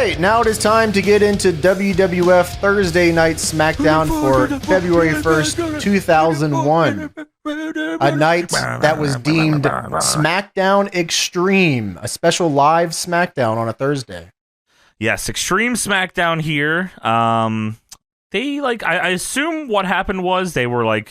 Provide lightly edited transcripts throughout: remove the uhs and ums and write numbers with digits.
right, now it is time to get into WWF Thursday Night SmackDown for February 1st, 2001. A night that was deemed SmackDown Xtreme, a special live SmackDown on a Thursday. Yes, Xtreme SmackDown here. I assume what happened was they were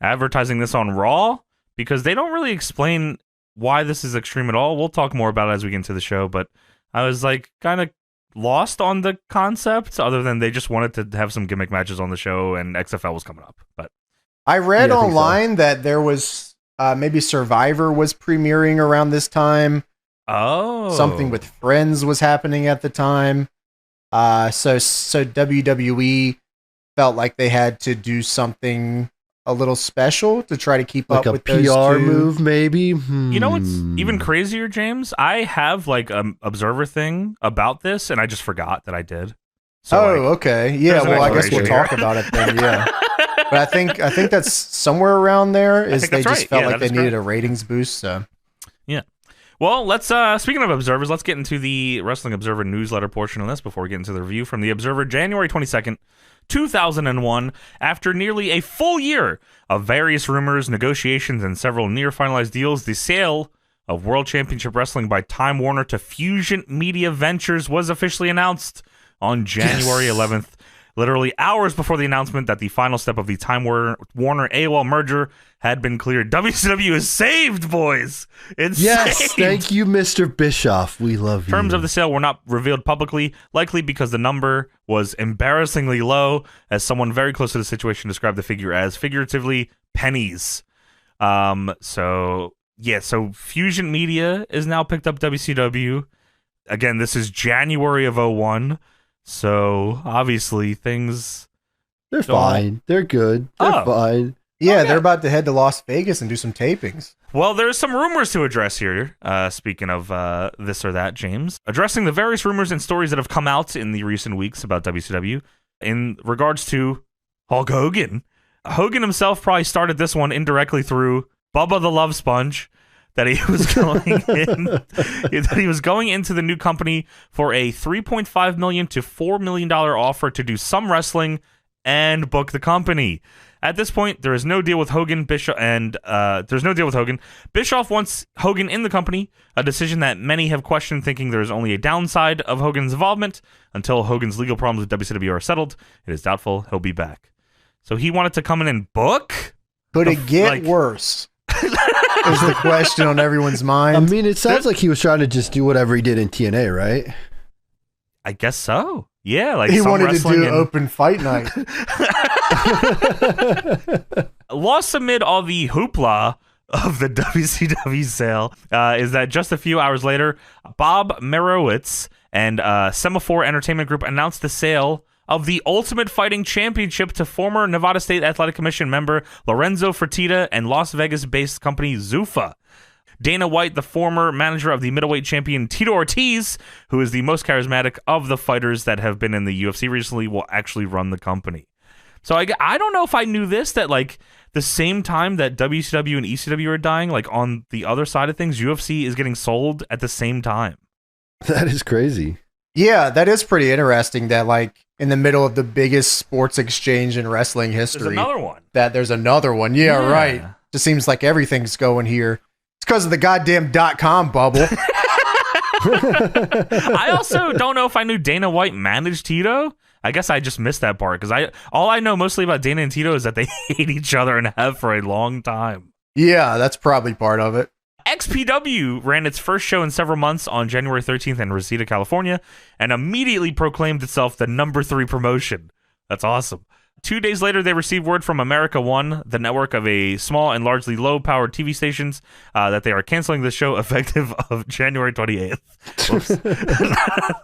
advertising this on Raw because they don't really explain why this is Xtreme at all. We'll talk more about it as we get into the show, but I was kind of lost on the concept other than they just wanted to have some gimmick matches on the show and XFL was coming up. But I read online that there was maybe Survivor was premiering around this time. Oh, something with Friends was happening at the time. So WWE felt like they had to do something a little special to try to keep up with those PR two. move, maybe. You know what's even crazier, James? I have an Observer thing about this, and I just forgot that I did. So, okay, yeah. Well, I guess we'll talk about it then. Yeah, but I think that's somewhere around there. Is they just felt like they needed a ratings boost. So yeah. Well, let's speaking of Observers, let's get into the Wrestling Observer newsletter portion of this before we get into the review from the Observer, January 22nd, 2001. After nearly a full year of various rumors, negotiations, and several near-finalized deals, the sale of World Championship Wrestling by Time Warner to Fusion Media Ventures was officially announced on January 11th. Literally hours before the announcement that the final step of the Time Warner AOL merger had been cleared. WCW is saved, boys! It's saved! Thank you, Mr. Bischoff. We love you. Terms of the sale were not revealed publicly, likely because the number was embarrassingly low, as someone very close to the situation described the figure as figuratively pennies. So Fusion Media is now picked up WCW. Again, this is January of 2001. So, obviously, things... They're fine. They're good. They're fine. Yeah, they're about to head to Las Vegas and do some tapings. Well, there's some rumors to address here, speaking of this or that, James. Addressing the various rumors and stories that have come out in the recent weeks about WCW in regards to Hulk Hogan. Hogan himself probably started this one indirectly through Bubba the Love Sponge, that he was going into the new company for a $3.5 million to $4 million offer to do some wrestling and book the company. At this point, there is no deal with Hogan. Bischoff wants Hogan in the company, a decision that many have questioned, thinking there is only a downside of Hogan's involvement. Until Hogan's legal problems with WCW are settled, it is doubtful he'll be back. So he wanted to come in and book? Could it get worse? Is the question on everyone's mind. I mean, it sounds like he was trying to just do whatever he did in TNA, right? I guess so. Yeah, he wanted to do open fight night. Lost amid all the hoopla of the WCW sale is that just a few hours later, Bob Merowitz and Semaphore Entertainment Group announced the sale of the Ultimate Fighting Championship to former Nevada State Athletic Commission member Lorenzo Fertitta and Las Vegas-based company Zuffa. Dana White, the former manager of the middleweight champion Tito Ortiz, who is the most charismatic of the fighters that have been in the UFC recently, will actually run the company. So I don't know if I knew this, that the same time that WCW and ECW are dying, on the other side of things, UFC is getting sold at the same time. That is crazy. Yeah, that is pretty interesting that in the middle of the biggest sports exchange in wrestling history. There's another one. There's another one. Yeah, right. Just seems like everything's going here. It's because of the goddamn .com bubble. I also don't know if I knew Dana White managed Tito. I guess I just missed that part because all I know mostly about Dana and Tito is that they hate each other and have for a long time. Yeah, that's probably part of it. XPW ran its first show in several months on January 13th in Reseda, California, and immediately proclaimed itself the number 3 promotion. That's awesome. 2 days later, they received word from America One, the network of a small and largely low-powered TV stations, that they are canceling the show effective of January 28th. Whoops.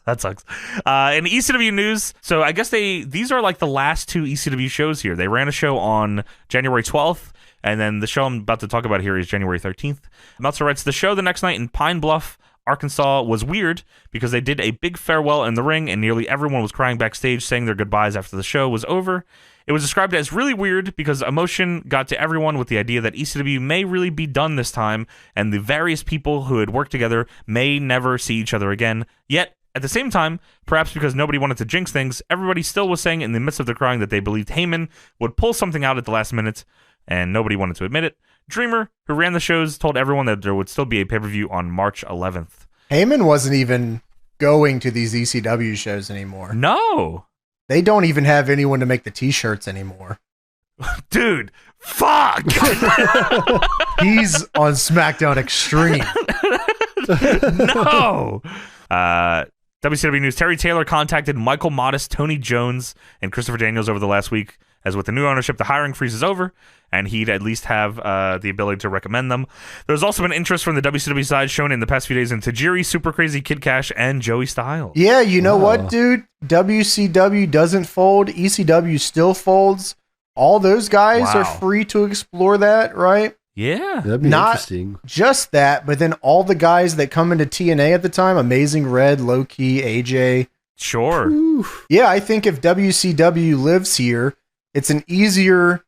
That sucks. In ECW news, so I guess these are the last 2 ECW shows here. They ran a show on January 12th, and then the show I'm about to talk about here is January 13th. Meltzer writes, the show the next night in Pine Bluff, Arkansas was weird because they did a big farewell in the ring and nearly everyone was crying backstage saying their goodbyes after the show was over. It was described as really weird because emotion got to everyone with the idea that ECW may really be done this time and the various people who had worked together may never see each other again. Yet, At the same time, perhaps because nobody wanted to jinx things, everybody still was saying in the midst of the crying that they believed Heyman would pull something out at the last minute, and nobody wanted to admit it. Dreamer, who ran the shows, told everyone that there would still be a pay-per-view on March 11th. Heyman wasn't even going to these ECW shows anymore. No. They don't even have anyone to make the t-shirts anymore. Dude, fuck! He's on SmackDown Xtreme. No! WCW News, Terry Taylor contacted Michael Modest, Tony Jones, and Christopher Daniels over the last week. As with the new ownership, the hiring freeze is over, and he'd at least have the ability to recommend them. There's also been interest from the WCW side shown in the past few days in Tajiri, Super Crazy, Kid Cash, and Joey Styles. Yeah, you know what, dude? WCW doesn't fold. ECW still folds. All those guys are free to explore that, right? Yeah. That'd be interesting. Just that, but then all the guys that come into TNA at the time, Amazing Red, Low Key, AJ. Sure. Oof. Yeah, I think if WCW lives here, it's an easier,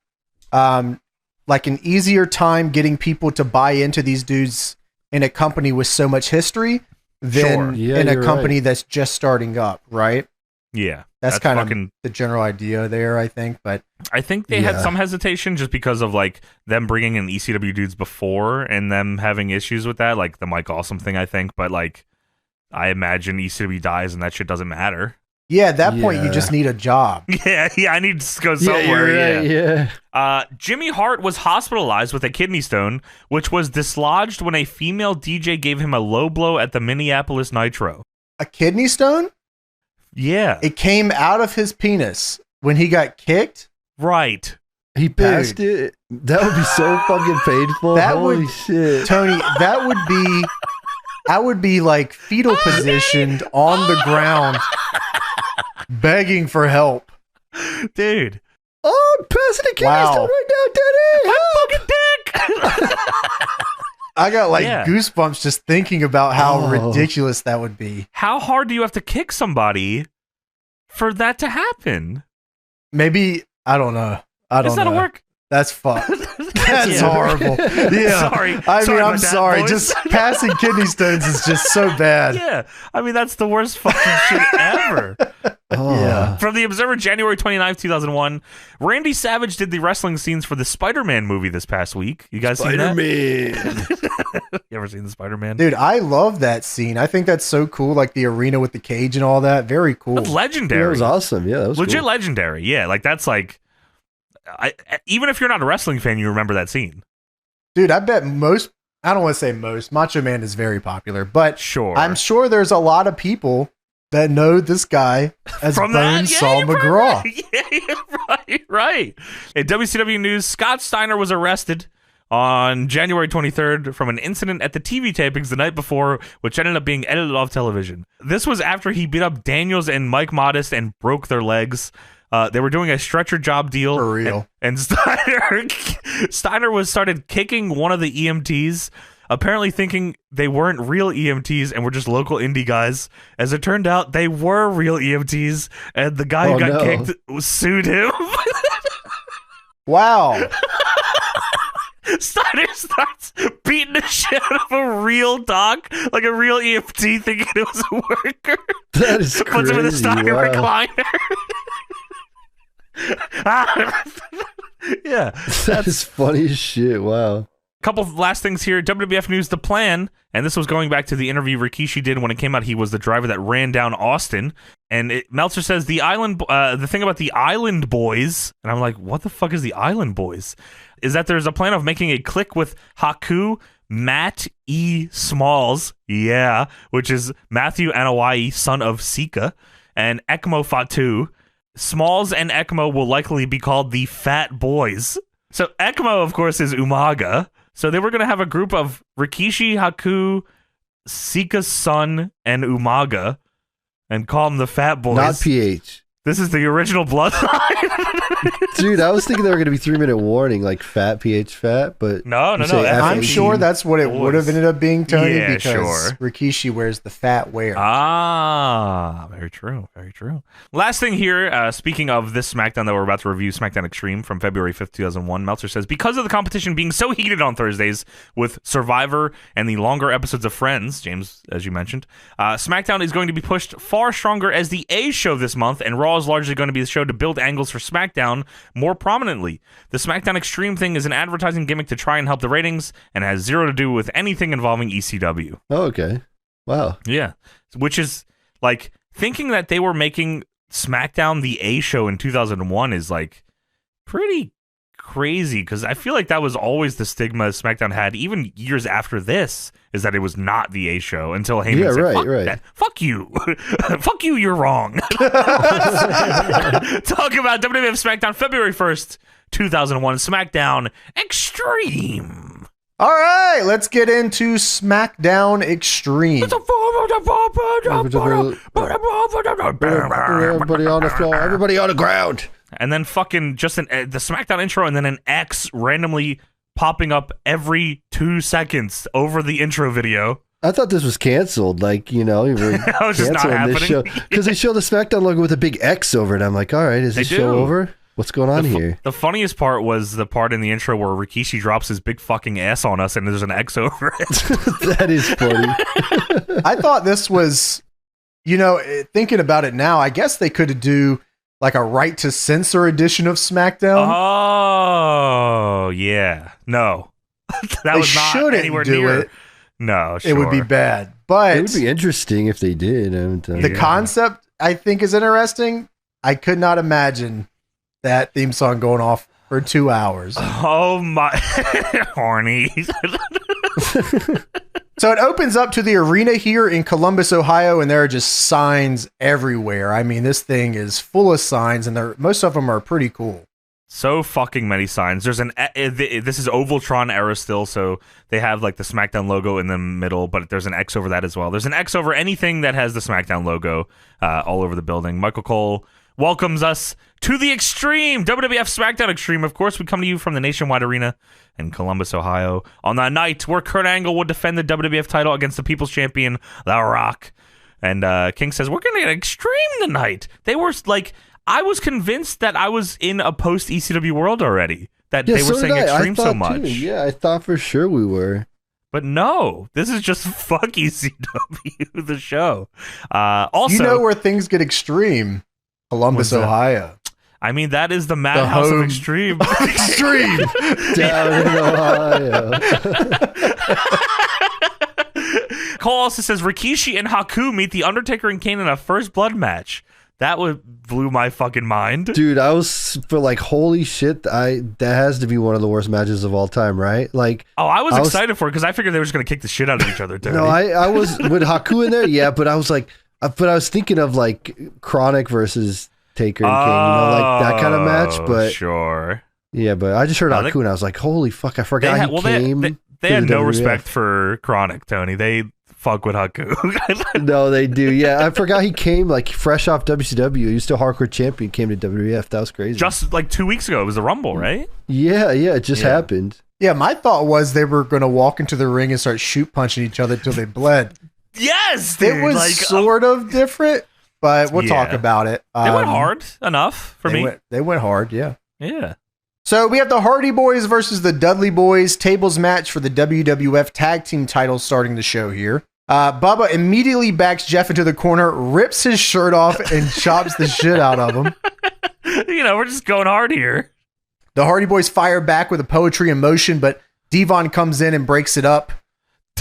an easier time getting people to buy into these dudes in a company with so much history than in a company that's just starting up, right? Yeah. That's kind of the general idea there, I think. But I think they had some hesitation just because of like them bringing in ECW dudes before and them having issues with that, like the Mike Awesome thing, I think. But like, I imagine ECW dies and that shit doesn't matter. Yeah, at that point, you just need a job. Yeah, I need to go somewhere. Yeah. Jimmy Hart was hospitalized with a kidney stone, which was dislodged when a female DJ gave him a low blow at the Minneapolis Nitro. A kidney stone? Yeah. It came out of his penis when he got kicked? Right. He passed it? That would be so fucking painful. Holy shit. Tony, I would be like fetal positioned on the ground begging for help. Dude. Oh, I'm passing a kidney stone right now, Daddy! My fucking dick! I got goosebumps just thinking about how ridiculous that would be. How hard do you have to kick somebody for that to happen? Maybe, I don't know. I don't know. That'll work. That's fucked. That's horrible. Yeah. Sorry. I'm sorry. Just passing kidney stones is just so bad. Yeah. I mean, that's the worst fucking shit ever. Yeah. From The Observer, January 29th, 2001, Randy Savage did the wrestling scenes for the Spider-Man movie this past week. You guys seen that? Spider-Man. You ever seen the Spider-Man? Dude, I love that scene. I think that's so cool. Like the arena with the cage and all that. Very cool. That's legendary. That was awesome. Yeah, that was legit cool. legendary. Yeah, like that's like, even if you're not a wrestling fan, you remember that scene. Dude, I bet most, I don't want to say most, Macho Man is very popular, but sure, I'm sure there's a lot of people that know this guy as Bonesaw McGraw. Right. In WCW news, Scott Steiner was arrested on January 23rd from an incident at the TV tapings the night before, which ended up being edited off television. This was after he beat up Daniels and Mike Modest and broke their legs. They were doing a stretcher job deal. For real. And Steiner was started kicking one of the EMTs, apparently thinking they weren't real EMTs and were just local indie guys. As it turned out, they were real EMTs, and the guy who got kicked sued him. Wow. Steiner starts beating the shit out of a real doc, like a real EMT, thinking it was a worker. That is crazy. Puts him in the Steiner recliner. Yeah, that's funny as shit. Wow. Couple of last things here. WWF News, The Plan, and this was going back to the interview Rikishi did when it came out. He was the driver that ran down Austin, and Meltzer says the thing about the Island Boys, and I'm like, what the fuck is the Island Boys? Is that there's a plan of making a clique with Haku, Matt E. Smalls, which is Matthew Anawai, son of Sika, and Ekmo Fatu. Smalls and Ekmo will likely be called the Fat Boys. So Ekmo, of course, is Umaga. So they were going to have a group of Rikishi, Haku, Sika's son, and Umaga, and call them the Fat Boys. Not PH. This is the original Bloodline. Dude, I was thinking they were going to be 3-minute warning, like fat, PH fat, but... No. I'm sure that's what it would have ended up being, Tony, Yeah, because sure. Rikishi wears the fat wear. Ah, very true. Very true. Last thing here, speaking of this SmackDown that we're about to review, SmackDown Xtreme from February 5th, 2001, Meltzer says, because of the competition being so heated on Thursdays with Survivor and the longer episodes of Friends, James, as you mentioned, SmackDown is going to be pushed far stronger as the A show this month, and Raw is largely going to be the show to build angles for SmackDown more prominently. The SmackDown Xtreme thing is an advertising gimmick to try and help the ratings and has zero to do with anything involving ECW. Oh, okay. Wow. Yeah. Which is, like, thinking that they were making SmackDown the A show in 2001 is, like, pretty crazy, because I feel like that was always the stigma SmackDown had, even years after this, is that it was not the A show until Heyman said, right. Fuck you. Fuck you, you're wrong. Talk about WWF SmackDown February 1st, 2001, SmackDown Xtreme. All right, let's get into SmackDown Xtreme. Everybody on the floor. Everybody on the ground. And then fucking just the SmackDown intro and then an X randomly popping up every 2 seconds over the intro video. I thought this was canceled. Like, you know, that was just not happening. Because they show the SmackDown logo with a big X over it. I'm like, all right, is this show over? What's going on here? The funniest part was the part in the intro where Rikishi drops his big fucking ass on us and there's an X over it. That is funny. I thought this was, you know, thinking about it now, I guess they could do like a right to censor edition of SmackDown. Oh, yeah. No. That was not anywhere near it. No, sure. It would be bad. But it would be interesting if they did. The concept, I think, is interesting. I could not imagine that theme song going off for 2 hours. Oh my horny. So it opens up to the arena here in Columbus, Ohio, and there are just signs everywhere. I mean, this thing is full of signs, and most of them are pretty cool. So fucking many signs. There's this is Ovaltron era still, so they have like the SmackDown logo in the middle, but there's an X over that as well. There's an X over anything that has the SmackDown logo all over the building. Michael Cole welcomes us to the Xtreme, WWF SmackDown Xtreme. Of course, we come to you from the Nationwide Arena in Columbus, Ohio, on that night where Kurt Angle would defend the WWF title against the People's Champion, The Rock. And King says, we're going to get Xtreme tonight. They were like, I was convinced that I was in a post-ECW world already, that they were saying Xtreme so much. Too. Yeah, I thought for sure we were. But no, this is just fuck ECW, the show. Also, you know where things get extreme? Columbus, Ohio. I mean, that is the madhouse of Xtreme. Xtreme! Down in Ohio. Cole also says, Rikishi and Haku meet The Undertaker and Kane in a first blood match. That blew my fucking mind. Dude, I was for like, holy shit, that has to be one of the worst matches of all time, right? Like, I was excited for it because I figured they were just going to kick the shit out of each other. No, I was with Haku in there, yeah, but I was like, I was thinking of like Chronic versus Taker and Kane, you know, like that kind of match. But sure, yeah, but I just heard Haku and I was like, holy fuck, I forgot he came. They had no respect for Chronic, Tony. They fuck with Haku. No, they do. Yeah, I forgot he came like fresh off WCW. He was still hardcore champion, came to WWF. That was crazy. Just like 2 weeks ago, it was the Rumble, right? Yeah, it just happened. Yeah, my thought was they were going to walk into the ring and start shoot punching each other until they bled. Yes, dude. It was like, sort of different, but we'll talk about it. They went hard enough for me. They went hard, yeah. Yeah. So we have the Hardy Boyz versus the Dudley Boys tables match for the WWF Tag Team titles starting the show here. Bubba immediately backs Jeff into the corner, rips his shirt off, and chops the shit out of him. You know, we're just going hard here. The Hardy Boys fire back with a poetry in motion, but Devon comes in and breaks it up.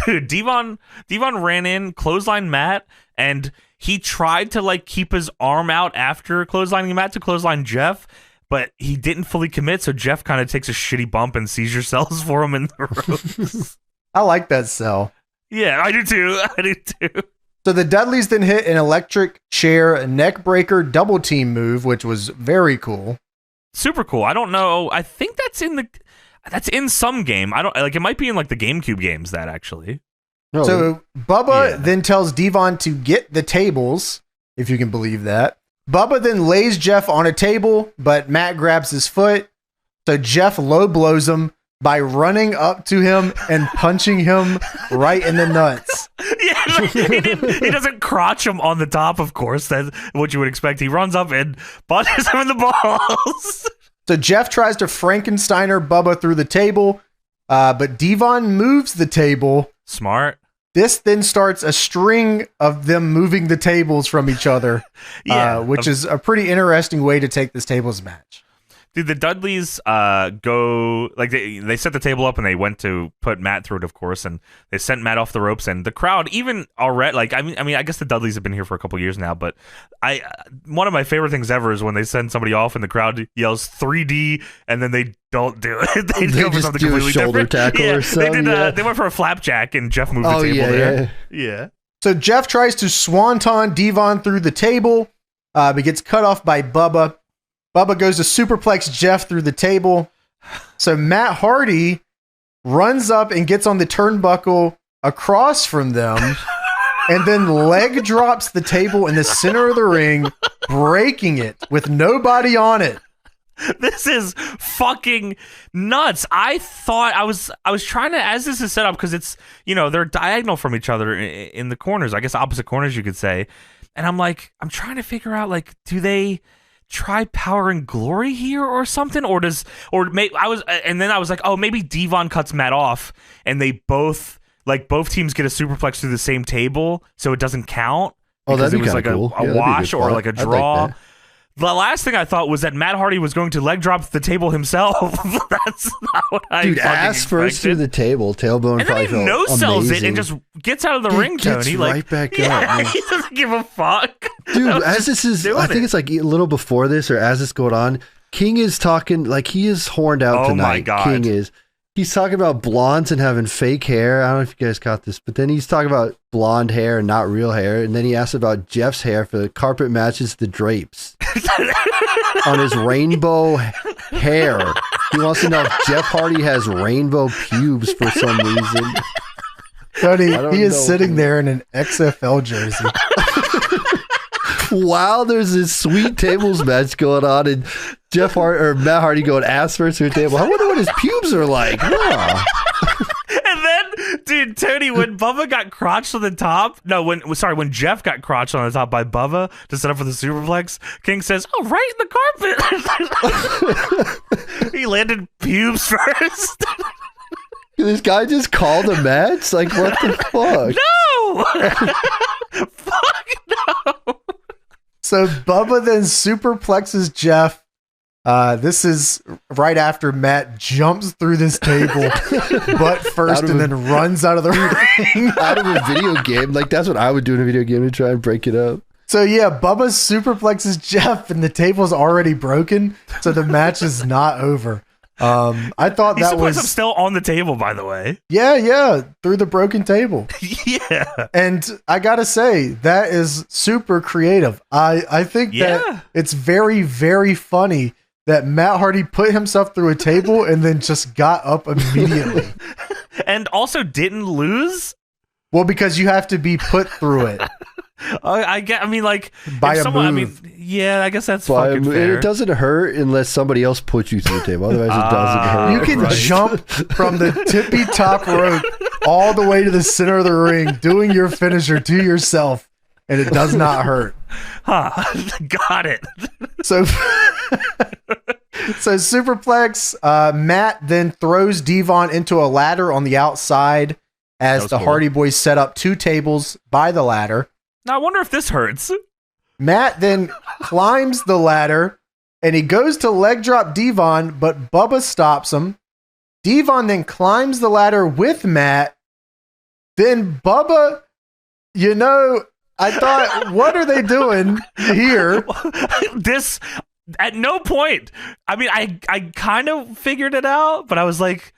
Dude, Devon ran in, clothesline Matt, and he tried to like keep his arm out after clotheslining Matt to clothesline Jeff, but he didn't fully commit, so Jeff kind of takes a shitty bump and seizure cells for him in the ropes. I like that cell. Yeah, I do too. So the Dudleys then hit an electric chair neck breaker double team move, which was very cool. Super cool. I don't know. I think that's in some game. I don't like. It might be in like the GameCube games. That actually. No. So Bubba then tells Devon to get the tables, if you can believe that. Bubba then lays Jeff on a table, but Matt grabs his foot. So Jeff low blows him by running up to him and punching him right in the nuts. Yeah, he doesn't crotch him on the top, of course. That's what you would expect. He runs up and punches him in the balls. So Jeff tries to Frankensteiner Bubba through the table, but Devon moves the table. Smart. This then starts a string of them moving the tables from each other, which is a pretty interesting way to take this tables match. Dude, the Dudleys go, like, they set the table up and they went to put Matt through it, of course, and they sent Matt off the ropes, and the crowd, even already, like, I mean, I guess the Dudleys have been here for a couple years now, but one of my favorite things ever is when they send somebody off and the crowd yells 3D, and then they don't do it. They go for something completely shoulder different. tackle or something. They went for a flapjack, and Jeff moved the table there. Yeah. So Jeff tries to swanton Devon through the table, but gets cut off by Bubba. Bubba goes to superplex Jeff through the table. So Matt Hardy runs up and gets on the turnbuckle across from them and then leg drops the table in the center of the ring, breaking it with nobody on it. This is fucking nuts. I thought I was trying to, as this is set up, because it's, they're diagonal from each other in the corners, I guess opposite corners you could say. And I'm trying to figure out, do they try Power and Glory here or something, and then I was like, oh, maybe Devon cuts Matt off and they both teams get a superplex through the same table so it doesn't count. Oh, that'd be it was like cool. a wash or like a draw. The last thing I thought was that Matt Hardy was going to leg drop the table himself. That's not what I Dude, ass expected. first through the table, tailbone, and then he no sells it and just gets out of the ring, Tony. Gets right back up. He doesn't give a fuck. Dude, as this is, I think it's like a little before this or as it's going on, King is talking, like he is horned out tonight. My God. King is. He's talking about blondes and having fake hair. I don't know if you guys caught this, but then he's talking about blonde hair and not real hair. And then he asked about Jeff's hair for the carpet matches the drapes on his rainbow hair. He wants to know if Jeff Hardy has rainbow pubes for some reason. Tony, he is sitting there in an XFL jersey. While there's this sweet tables match going on and Matt Hardy going ass first through a table. I wonder what his pubes are like. Huh. And then, dude, Tony, when Bubba got crotched on the top, when Jeff got crotched on the top by Bubba to set up for the superplex, King says, "Oh, right in the carpet." He landed pubes first. This guy just called a match? Like, what the fuck? No! Fuck no! So Bubba then superplexes Jeff. This is right after Matt jumps through this table butt first and then runs out of the ring. Out of a video game. Like, that's what I would do in a video game to try and break it up. So yeah, Bubba superplexes Jeff and the table's already broken. So the match is not over. I thought that was... I'm still on the table, by the way. Yeah, through the broken table. Yeah. And I gotta say, that is super creative. I think that it's very, very funny that Matt Hardy put himself through a table and then just got up immediately. And also didn't lose? Well, because you have to be put through it. I guess that's fucking fair. It doesn't hurt unless somebody else puts you through the table. Otherwise, it doesn't hurt. You can jump from the tippy top rope all the way to the center of the ring, doing your finisher to yourself, and it does not hurt. Huh. Got it. So superplex, Matt then throws Devon into a ladder on the outside as the Hardy Boyz set up two tables by the ladder. Now, I wonder if this hurts. Matt then climbs the ladder and he goes to leg drop Devon, but Bubba stops him. Devon then climbs the ladder with Matt. Then Bubba, I thought, what are they doing here? This, at no point. I mean, I kind of figured it out, but I was like,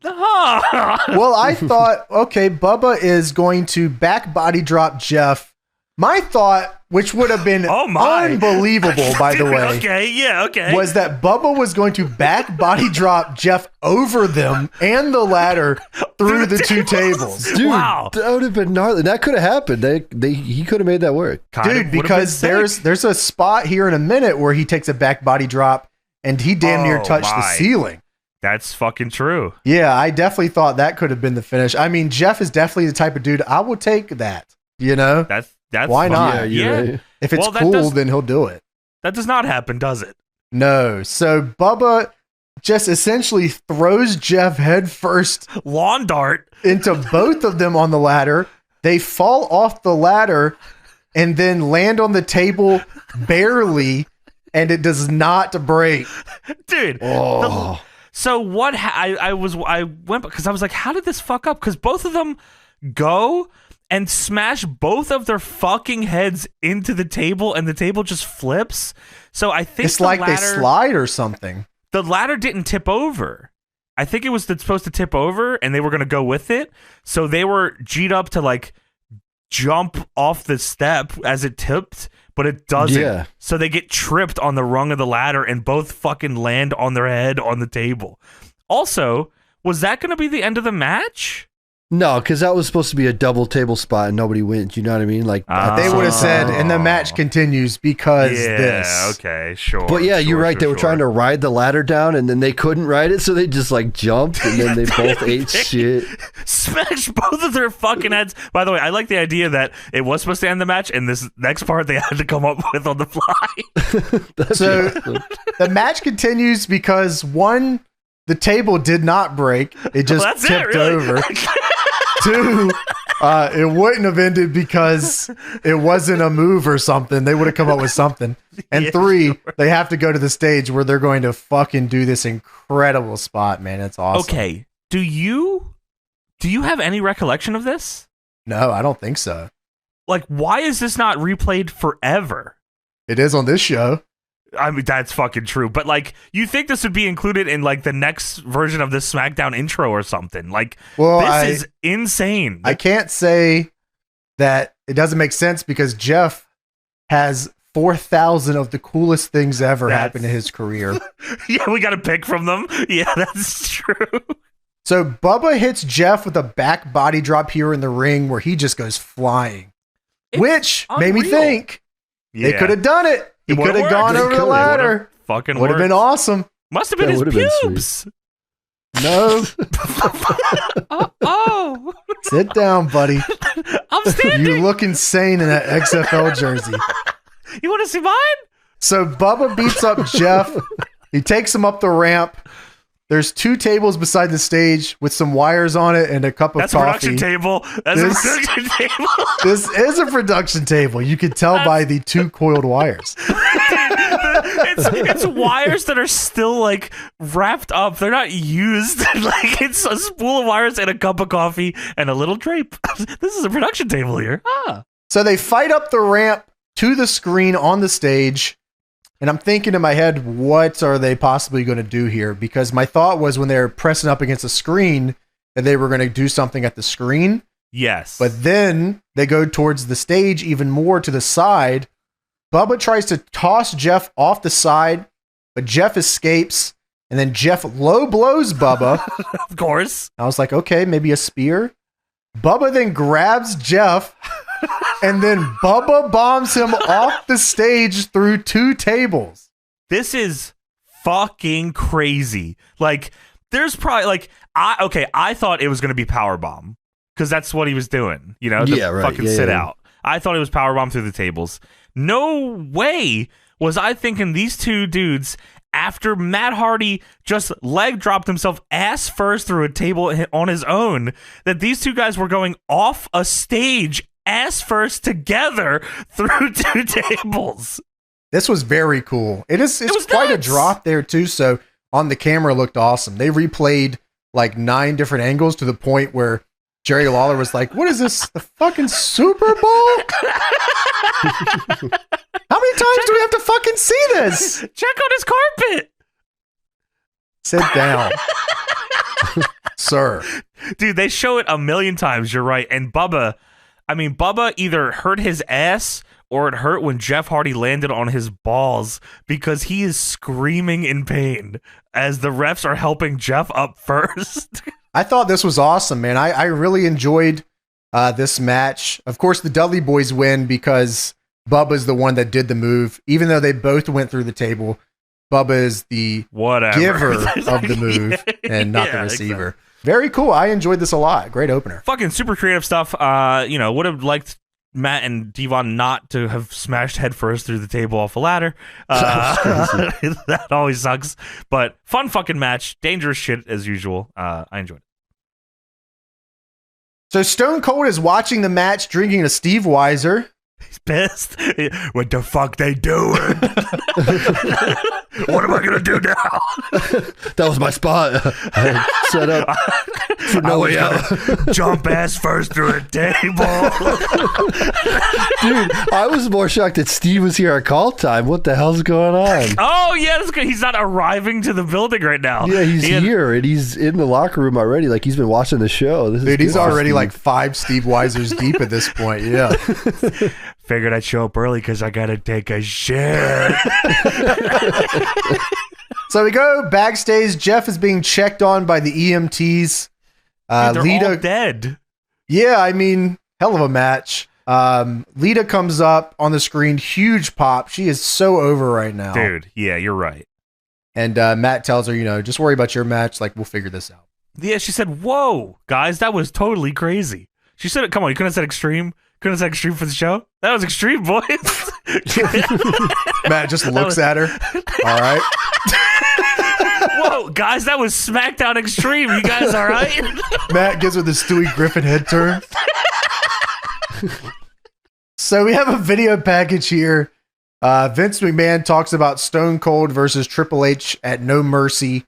Well, I thought, okay, Bubba is going to back body drop Jeff My thought, which would have been unbelievable, by the way, was that Bubba was going to back body drop Jeff over them and the ladder through the two tables. Dude, that would have been gnarly. That could have happened. He could have made that work. Dude, because there's a spot here in a minute where he takes a back body drop and he damn near touched the ceiling. That's fucking true. Yeah, I definitely thought that could have been the finish. I mean, Jeff is definitely the type of dude I will take that. You know? That's why not? Yeah. Right. If it's cool, then he'll do it. That does not happen, does it? No. So Bubba just essentially throws Jeff head first lawn dart into both of them on the ladder. They fall off the ladder and then land on the table barely, and it does not break. Dude. So what I went because I was like, how did this fuck up? Because both of them go and smash both of their fucking heads into the table, and the table just flips. So I think it's like they slide or something. The ladder didn't tip over. I think it was supposed to tip over, and they were going to go with it. So they were G'd up to like jump off the step as it tipped, but it doesn't. Yeah. So they get tripped on the rung of the ladder, and both fucking land on their head on the table. Also, was that going to be the end of the match? No, because that was supposed to be a double table spot and nobody wins. You know what I mean? Like they would have said, and the match continues because this. Okay, sure. But yeah, you're right. They were trying to ride the ladder down, and then they couldn't ride it, so they just like jumped, and then they both ate shit. Smashed both of their fucking heads. By the way, I like the idea that it was supposed to end the match, and this next part they had to come up with on the fly. So the match continues because the table did not break. It just tipped over. 2, it wouldn't have ended because it wasn't a move or something. They would have come up with something. And 3, they have to go to the stage where they're going to fucking do this incredible spot, man. It's awesome. Okay. Do you have any recollection of this? No, I don't think so. Like, why is this not replayed forever? It is on this show. I mean, that's fucking true. But, like, you think this would be included in, like, the next version of this SmackDown intro or something. Like, this is insane. I can't say that it doesn't make sense because Jeff has 4,000 of the coolest things ever happen in his career. Yeah, we got to pick from them. Yeah, that's true. So Bubba hits Jeff with a back body drop here in the ring where he just goes flying, which made me think they could have done it. He could have gone over the ladder. Fucking would have been awesome. Must have been his pubes. No. Oh. Sit down, buddy. I'm standing. You look insane in that XFL jersey. You want to see mine? So Bubba beats up Jeff. He takes him up the ramp. There's 2 tables beside the stage with some wires on it and a cup of coffee. That's a production table. That's a production table. This is a production table. You can tell by the 2 coiled wires. It's wires that are still like wrapped up. They're not used. Like it's a spool of wires and a cup of coffee and a little drape. This is a production table here. So they fight up the ramp to the screen on the stage. And I'm thinking in my head, what are they possibly going to do here? Because my thought was when they were pressing up against the screen that they were going to do something at the screen. Yes. But then they go towards the stage even more to the side. Bubba tries to toss Jeff off the side, but Jeff escapes. And then Jeff low blows Bubba. Of course. I was like, okay, maybe a spear. Bubba then grabs Jeff. And then Bubba bombs him off the stage through 2 tables. This is fucking crazy. Like, there's probably like, I thought it was going to be powerbomb because that's what he was doing, you know, fucking sit out. I thought it was powerbomb through the tables. No way was I thinking these 2 dudes, after Matt Hardy just leg dropped himself ass first through a table on his own, that these 2 guys were going off a stage ass first together through 2 tables. This was very cool. It's quite a drop there too. So on the camera it looked awesome. They replayed like 9 different angles to the point where Jerry Lawler was like, what is this? The fucking Super Bowl? How many times do we have to fucking see this? Check on his carpet. Sit down. Sir. Dude, they show it a million times. You're right. And Bubba, I mean, Bubba either hurt his ass or it hurt when Jeff Hardy landed on his balls because he is screaming in pain as the refs are helping Jeff up first. I thought this was awesome, man. I really enjoyed this match. Of course, the Dudley Boys win because Bubba's the one that did the move. Even though they both went through the table, Bubba is the giver of the move and not the receiver. Exactly. Very cool. I enjoyed this a lot. Great opener. Fucking super creative stuff. Would have liked Matt and Devon not to have smashed headfirst through the table off a ladder. That always sucks. But fun fucking match. Dangerous shit as usual. I enjoyed it. So Stone Cold is watching the match, drinking a Steve Weiser. He's pissed. What the fuck they doing? What am I gonna do now? That was my spot. I set up for no way out. Jump ass first through a table. Dude, I was more shocked that Steve was here at call time. What the hell's going on? Oh yeah, that's good. He's not arriving to the building right now. Yeah, he's here and he's in the locker room already. Like he's been watching the show. Dude, he's already like 5 Steve Weisers deep at this point. Yeah. Figured I'd show up early because I gotta take a shit. So we go backstage. Jeff is being checked on by the EMTs. They're Lita all dead. Yeah, I mean, hell of a match. Lita comes up on the screen, huge pop. She is so over right now, dude. Yeah, you're right. And Matt tells her, just worry about your match. Like, we'll figure this out. Yeah, she said, "Whoa, guys, that was totally crazy." She said, "Come on, you couldn't have said Extreme. Couldn't have said Extreme for the show. That was Extreme, boys." Matt just looks at her. All right. Whoa, guys, that was SmackDown Extreme. You guys all right? Matt gives her the Stewie Griffin head turn. So we have a video package here. Vince McMahon talks about Stone Cold versus Triple H at No Mercy.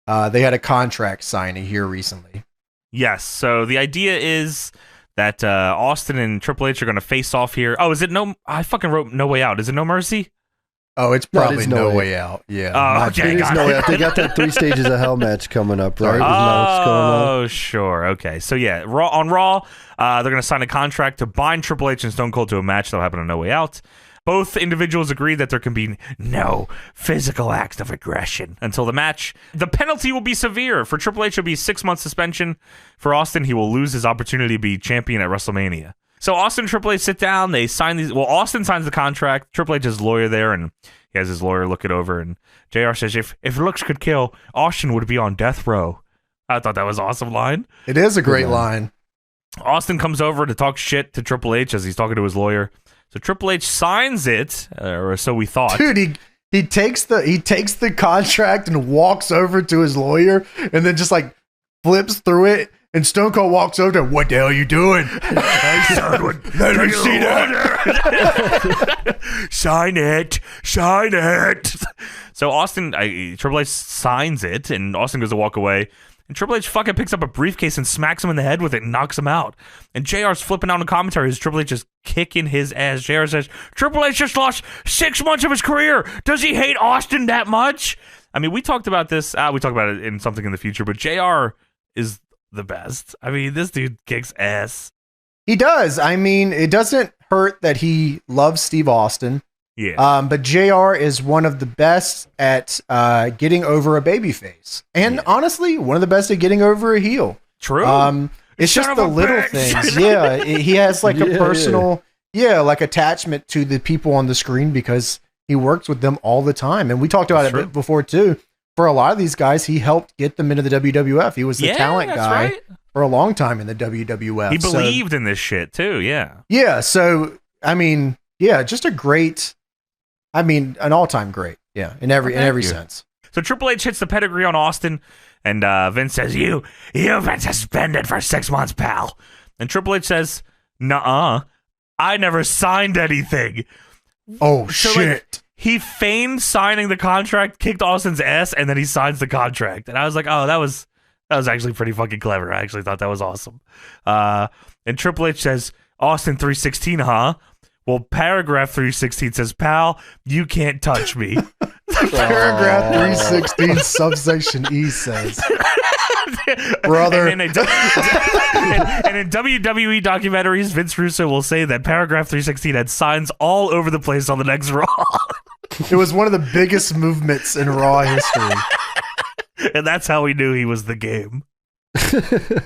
They had a contract signing here recently. Yes. So the idea is that Austin and Triple H are going to face off here. Oh, is it no? I fucking wrote No Way Out. Is it No Mercy? Oh, it's probably No Way Out. Yeah. Oh, okay. It is No Way Out. They got that 3 stages of hell match coming up, right? Oh, sure. Okay. So yeah, on Raw, they're going to sign a contract to bind Triple H and Stone Cold to a match that'll happen on No Way Out. Both individuals agree that there can be no physical acts of aggression until the match. The penalty will be severe. For Triple H, it'll be 6-month suspension. For Austin, he will lose his opportunity to be champion at WrestleMania. So Austin and Triple H sit down. They sign these. Well, Austin signs the contract. Triple H is lawyer there, and he has his lawyer look it over. And JR says, if looks could kill, Austin would be on death row. I thought that was an awesome line. It is a great line. Austin comes over to talk shit to Triple H as he's talking to his lawyer. So Triple H signs it, or so we thought. Dude, he takes the contract and walks over to his lawyer, and then just like flips through it. And Stone Cold walks over to him. What the hell are you doing? Hey, son, let me see that. Sign it. So Triple H signs it, and Austin goes to walk away. And Triple H fucking picks up a briefcase and smacks him in the head with it and knocks him out. And JR's flipping out in commentary as Triple H is kicking his ass. JR says, Triple H just lost 6 months of his career. Does he hate Austin that much? I mean, we talked about this. We talked about it in something in the future, but JR is the best. I mean, this dude kicks ass. He does. I mean, it doesn't hurt that he loves Steve Austin. Yeah. But JR is one of the best at getting over a babyface. And honestly, one of the best at getting over a heel. True. It's just the little things. Yeah. He has like a personal, like attachment to the people on the screen because he works with them all the time. And we talked about it before too. For a lot of these guys, he helped get them into the WWF. He was the talent guy for a long time in the WWF. He believed in this shit too. Yeah. Yeah. So, I mean, just a great, an all-time great. Yeah. In every sense. So Triple H hits the pedigree on Austin, and Vince says, you've been suspended for 6 months, pal. And Triple H says, nuh-uh, I never signed anything. Oh, so shit. He feigned signing the contract, kicked Austin's ass, and then he signs the contract. And I was like, oh, that was actually pretty fucking clever. I actually thought that was awesome. And Triple H says, Austin 316, huh? Well, paragraph 316 says, pal, you can't touch me. Paragraph 316 subsection E says. Brother. And in WWE documentaries, Vince Russo will say that Paragraph 316 had signs all over the place on the next Raw. It was one of the biggest movements in Raw history. And that's how we knew he was the game.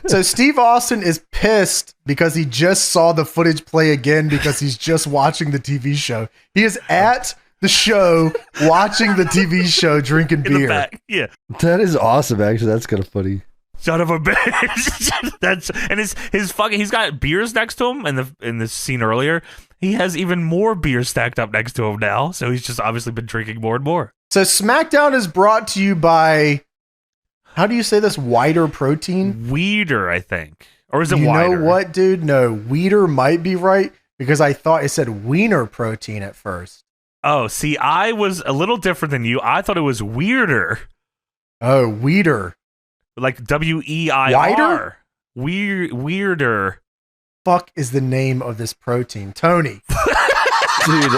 So Steve Austin is pissed because he just saw the footage play again because he's just watching the TV show. He is at the show watching the TV show drinking In the beer. back. Yeah. That is awesome, actually. That's kind of funny. Son of a bitch. That's and his fucking he's got beers next to him in the scene earlier. He has even more beer stacked up next to him now. So he's just obviously been drinking more and more. So SmackDown is brought to you by, how do you say this? Wider Protein? Weeder, I think. Or is it You wider? know what, dude? No, Weeder might be right because I thought it said Wiener Protein at first. Oh, see, I was a little different than you. I thought it was weirder. Oh, Weeder. Like WEIR. Wider? Weirder. Fuck is the name of this protein? Tony. Dude,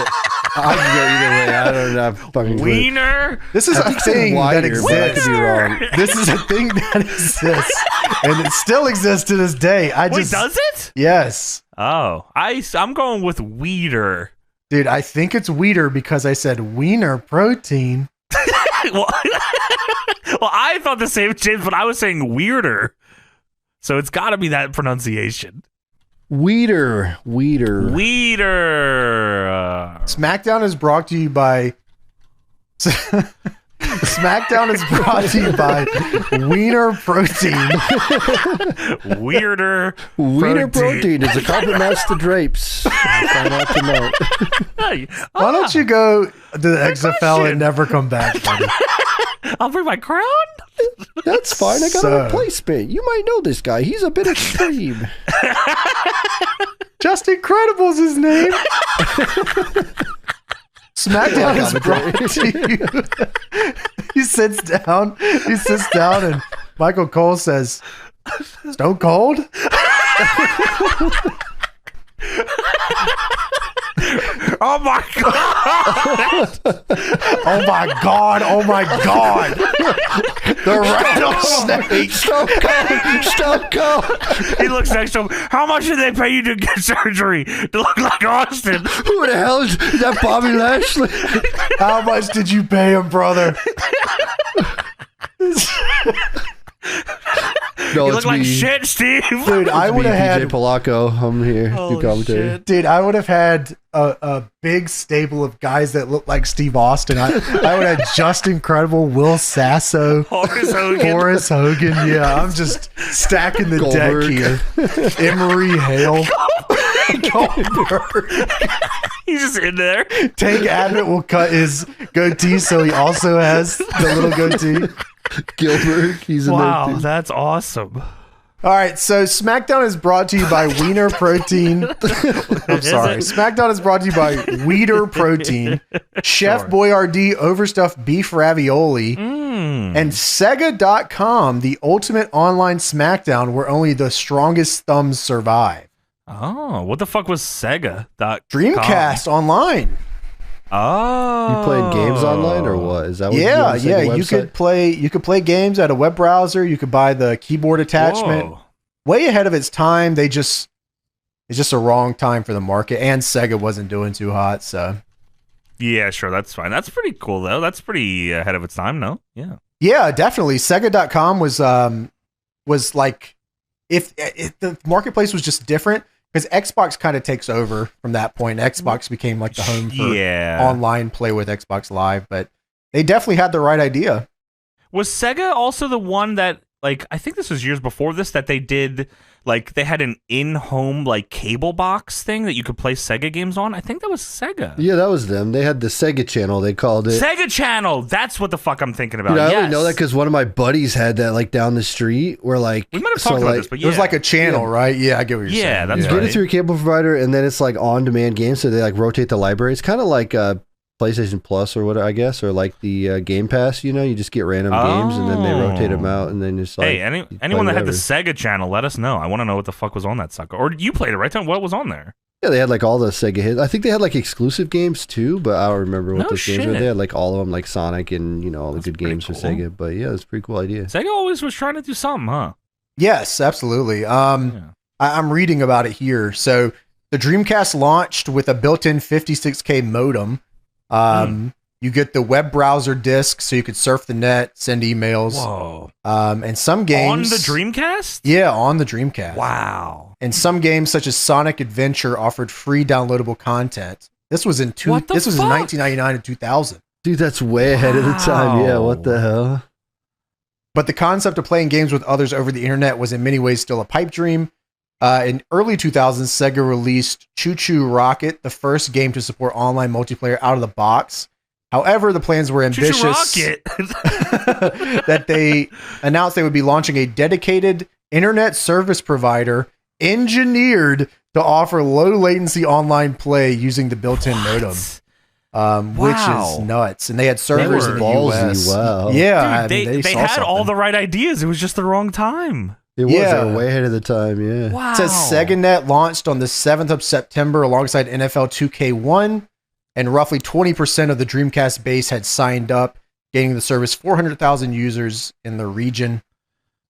I can go either way. I don't know. Fucking clue. Wiener? This is I a think it's thing wider, that but I could be wrong. This is a thing that exists. And it still exists to this day. Wait, does it? Yes. Oh, I'm going with Weeder. Dude, I think it's Weeder because I said Wiener Protein. well, I thought the same, James, but I was saying weirder. So it's got to be that pronunciation. Weeder. Weeder. SmackDown is brought to you by... SmackDown is brought to you by Wiener Protein. Weirder. Wiener Protein is a carpet match to drapes. Find out tonight. Why don't you go to the XFL question. and never come back, buddy? I'll bring my crown. That's fine. I got So- a replacement. You might know this guy. He's a bit extreme. Just Incredible's his name. SmackDown is brought to you. He sits down and Michael Cole says, Stone Cold? Oh my god! Oh my god, oh my god. The Rattlesnake. Stone Cold. He looks next to him. How much did they pay you to get surgery to look like Austin? Who the hell is that? Bobby Lashley? How much did you pay him, brother? No, You it's look like me. shit, Steve. Dude, I would have PJ had Polacco. I'm here. Holy Do commentary. shit. Dude, I would have had a big stable of guys that look like Steve Austin. I would have had Just Incredible, Will Sasso, Horace Hogan. Yeah, I'm just stacking the Goldberg. deck here. Emery Hale. Goldberg. He's just in there. Tank Abbott will cut his goatee so he also has the little goatee. Gilbert. He's in Wow, there too. that's awesome. All right, so SmackDown is brought to you by Wiener Protein. I'm sorry. SmackDown is brought to you by Weeder Protein, Chef Boyardee Overstuffed Beef Ravioli, and Sega.com, the ultimate online SmackDown where only the strongest thumbs survive. Oh, what the fuck was Sega.com? Dreamcast online. Oh. You playing games online or what? Is that what Yeah, on the Sega website? You could play games at a web browser. You could buy the keyboard attachment. Whoa. Way ahead of its time. It's just a wrong time for the market, and Sega wasn't doing too hot. So Yeah, sure, that's fine. That's pretty cool though. That's pretty ahead of its time, no? Yeah. yeah, definitely. Sega.com was like if the marketplace was just different because Xbox kind of takes over from that point. Xbox became like the home for online play with Xbox Live, but they definitely had the right idea. Was Sega also the one that, like, I think this was years before this, that they did, like, they had an in-home, like, cable box thing that you could play Sega games on? I think that was Sega. Yeah, that was them. They had the Sega channel, they called it. Sega Channel! That's what the fuck I'm thinking about. Dude, I yes. only know that because one of my buddies had that, like, down the street where, like... We might have talked about this, but yeah. It was like a channel, right? Yeah, I get what you're saying. Yeah, that's You get it through a cable provider, and then it's, like, on-demand games, so they, like, rotate the library. It's kind of like PlayStation Plus or what, I guess, or like the Game Pass. You just get random games and then they rotate them out, and then just like. Hey, anyone that had the Sega channel, let us know. I want to know what the fuck was on that sucker. Or you played it, right, Tom? What was on there? Yeah, they had like all the Sega hits. I think they had like exclusive games too, but I don't remember what those games were. They had like all of them, like Sonic and all the good games for Sega. But yeah, it's a pretty cool idea. Sega always was trying to do something, huh? Yes, absolutely. I'm reading about it here. So the Dreamcast launched with a built-in 56K modem. You get the web browser disc, so you could surf the net, send emails. Whoa! And some games on the Dreamcast. Yeah, on the Dreamcast. Wow! And some games, such as Sonic Adventure, offered free downloadable content. This was in 1999 and 2000. Dude, that's way ahead of the time. Yeah, what the hell? But the concept of playing games with others over the internet was in many ways still a pipe dream. In early 2000s, Sega released Choo Choo Rocket, the first game to support online multiplayer out of the box. However, the plans were ambitious that they announced they would be launching a dedicated internet service provider engineered to offer low latency online play using the built-in modem. Which is nuts. And they had servers in the US. Wow. Yeah. Dude, they had all the right ideas. It was just the wrong time. It was way ahead of the time, yeah. Wow. It says SegaNet launched on the 7th of September alongside NFL 2K1, and roughly 20% of the Dreamcast base had signed up, gaining the service 400,000 users in the region.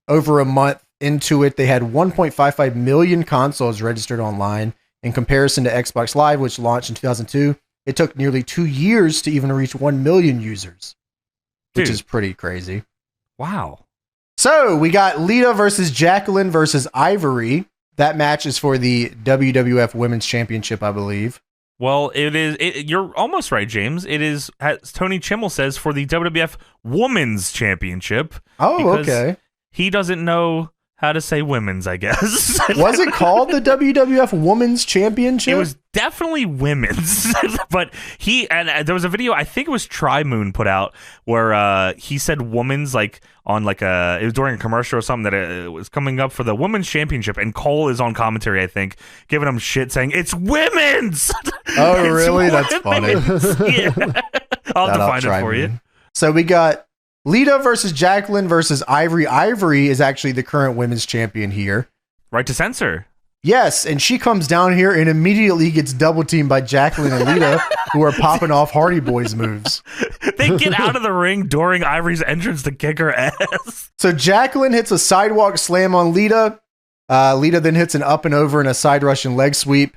Over a month into it, they had 1.55 million consoles registered online. In comparison to Xbox Live, which launched in 2002, it took nearly 2 years to even reach 1 million users, which is pretty crazy. Wow. So we got Lita versus Jacqueline versus Ivory. That match is for the WWF Women's Championship, I believe. Well, you're almost right, James. It is, as Tony Chimmel says, for the WWF Women's Championship. Oh, okay. He doesn't know how to say women's, I guess. Was it called the WWF Women's Championship? It was definitely women's. But there was a video, I think it was Tri-Moon put out, where he said women's, like on like it was during a commercial or something, that it was coming up for the Women's Championship, and Cole is on commentary, I think, giving him shit saying, it's women's! Oh, really? That's funny. Yeah. I'll have to find it for you. So we got Lita versus Jacqueline versus Ivory. Ivory is actually the current women's champion here. Right to censor. Yes, and she comes down here and immediately gets double teamed by Jacqueline and Lita, who are popping off Hardy Boyz moves. They get out of the ring during Ivory's entrance to kick her ass. So Jacqueline hits a sidewalk slam on Lita. Lita then hits an up and over and a side Russian leg sweep.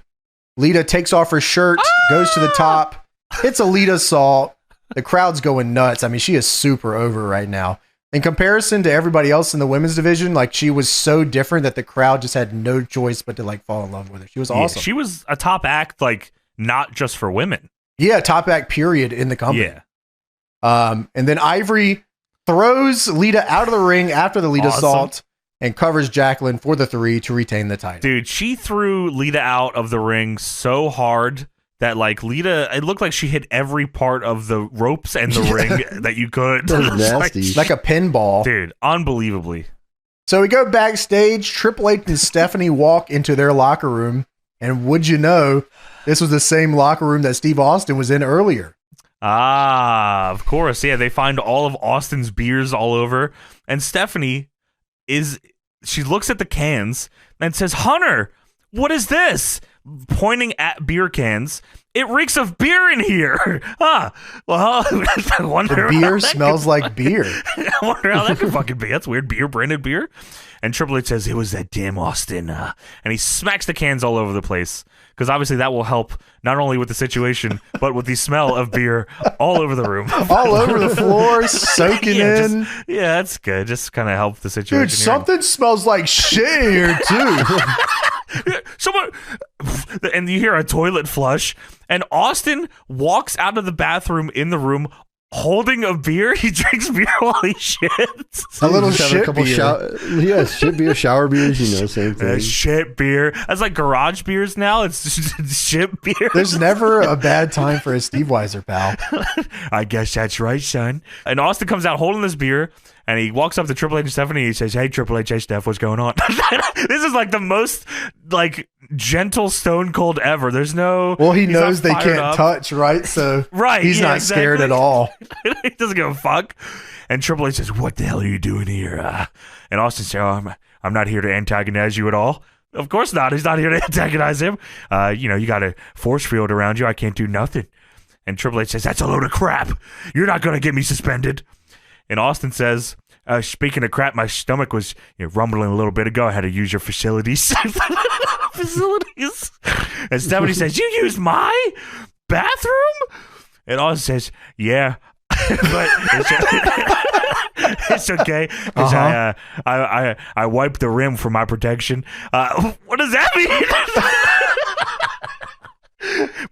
Lita takes off her shirt, goes to the top, hits a Lita salt. The crowd's going nuts. I mean, she is super over right now. In comparison to everybody else in the women's division, like, she was so different that the crowd just had no choice but to like fall in love with her. She was awesome. She was a top act, like, not just for women. Yeah, top act period in the company. Yeah. And then Ivory throws Lita out of the ring after the Lita salt and covers Jacqueline for the 3 to retain the title. Dude, she threw Lita out of the ring so hard that, like, Lita, it looked like she hit every part of the ropes and the ring that you could. That was nasty. Like a pinball. Dude, unbelievably. So we go backstage. Triple H and Stephanie walk into their locker room. And would you know, this was the same locker room that Steve Austin was in earlier. Ah, of course. Yeah, they find all of Austin's beers all over. And Stephanie she looks at the cans and says, Hunter, what is this? Pointing at beer cans. It reeks of beer in here. Well, I wonder. The beer smells like beer. I wonder how that could fucking be. That's weird. Beer, branded beer. And Triple H says, it was that damn Austin. And he smacks the cans all over the place. Because obviously that will help not only with the situation, but with the smell of beer all over the room. All over the floor, soaking in. That's good. Just kind of help the situation. Dude, something smells like shit here, too. Someone, and you hear a toilet flush, and Austin walks out of the bathroom in the room holding a beer. He drinks beer while he shits. A little shit beer. Shit beer, shower beers, same thing. Shit beer. That's like garage beers now. It's just shit beer. There's never a bad time for a Steve Weiser, pal. I guess that's right, son. And Austin comes out holding this beer, And he walks up to Triple H and Stephanie and he says, "Hey, Triple H, hey, Steph, what's going on?" This is like the most like gentle Stone Cold ever. There's no... Well, he knows they can't touch, right? So he's not scared at all. He doesn't give a fuck. And Triple H says, "What the hell are you doing here?" And Austin says, I'm not here to antagonize you at all." Of course not. He's not here to antagonize him. You got a force field around you. I can't do nothing. And Triple H says, "That's a load of crap. You're not going to get me suspended." And Austin says, "Speaking of crap, my stomach was rumbling a little bit ago. I had to use your facilities." Facilities. And Stephanie says, "You used my bathroom?" And Austin says, "Yeah, but it's okay because I wiped the rim for my protection." What does that mean?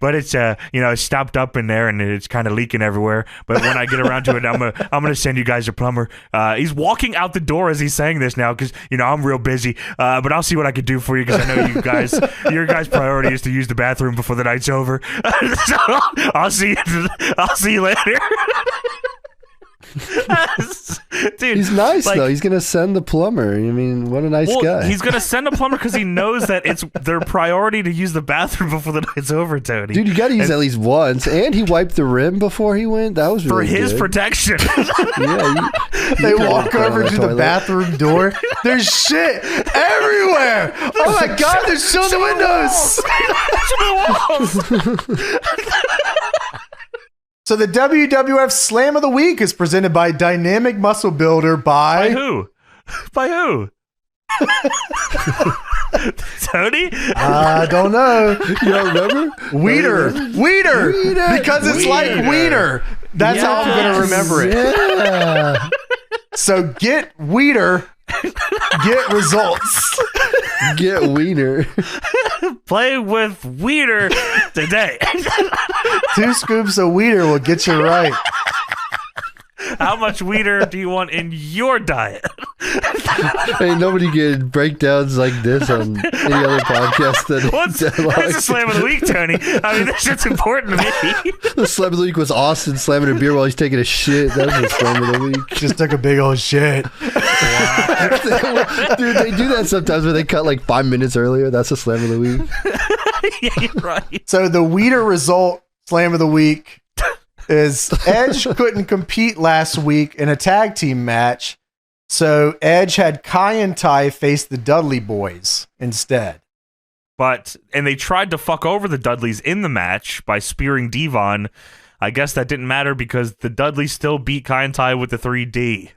But it's it's stopped up in there and it's kind of leaking everywhere. But when I get around to it, I'm gonna send you guys a plumber. He's walking out the door as he's saying this now because I'm real busy. But I'll see what I can do for you because I know your guys' priority is to use the bathroom before the night's over. So I'll see you later. Dude, he's nice though. He's gonna send the plumber. I mean, what a nice guy. He's gonna send a plumber because he knows that it's their priority to use the bathroom before the night's over, Tony. Dude, you got to use at least once. And he wiped the rim before he went. That was really for his good. Protection. Yeah, they walk over to the bathroom door. There's shit everywhere. Oh my god! There's shit on the windows. So the WWF Slam of the Week is presented by Dynamic Muscle Builder by who? By who? Tony? I don't know. You don't remember? Wiener. Because it's like Wiener. That's how I'm going to remember it. Yeah. So get Wiener, get results. Get Wiener. Play with Wiener today. 2 scoops of Wiener will get you right. How much Wiener do you want in your diet? Hey, nobody get breakdowns like this on any other podcast than What's the Slam of the Week, Tony? I mean, this shit's important to me. The Slam of the Week was Austin slamming a beer while he's taking a shit. That was the Slam of the Week. Just took a big old shit. Wow. Dude, they do that sometimes where they cut like 5 minutes earlier. That's the Slam of the Week. Yeah, you're right. So the Wiener result Slam of the Week is Edge couldn't compete last week in a tag team match. So Edge had Kai and Ty face the Dudley Boys instead. And they tried to fuck over the Dudleys in the match by spearing Devon. I guess that didn't matter because the Dudleys still beat Kai and Ty with the 3D.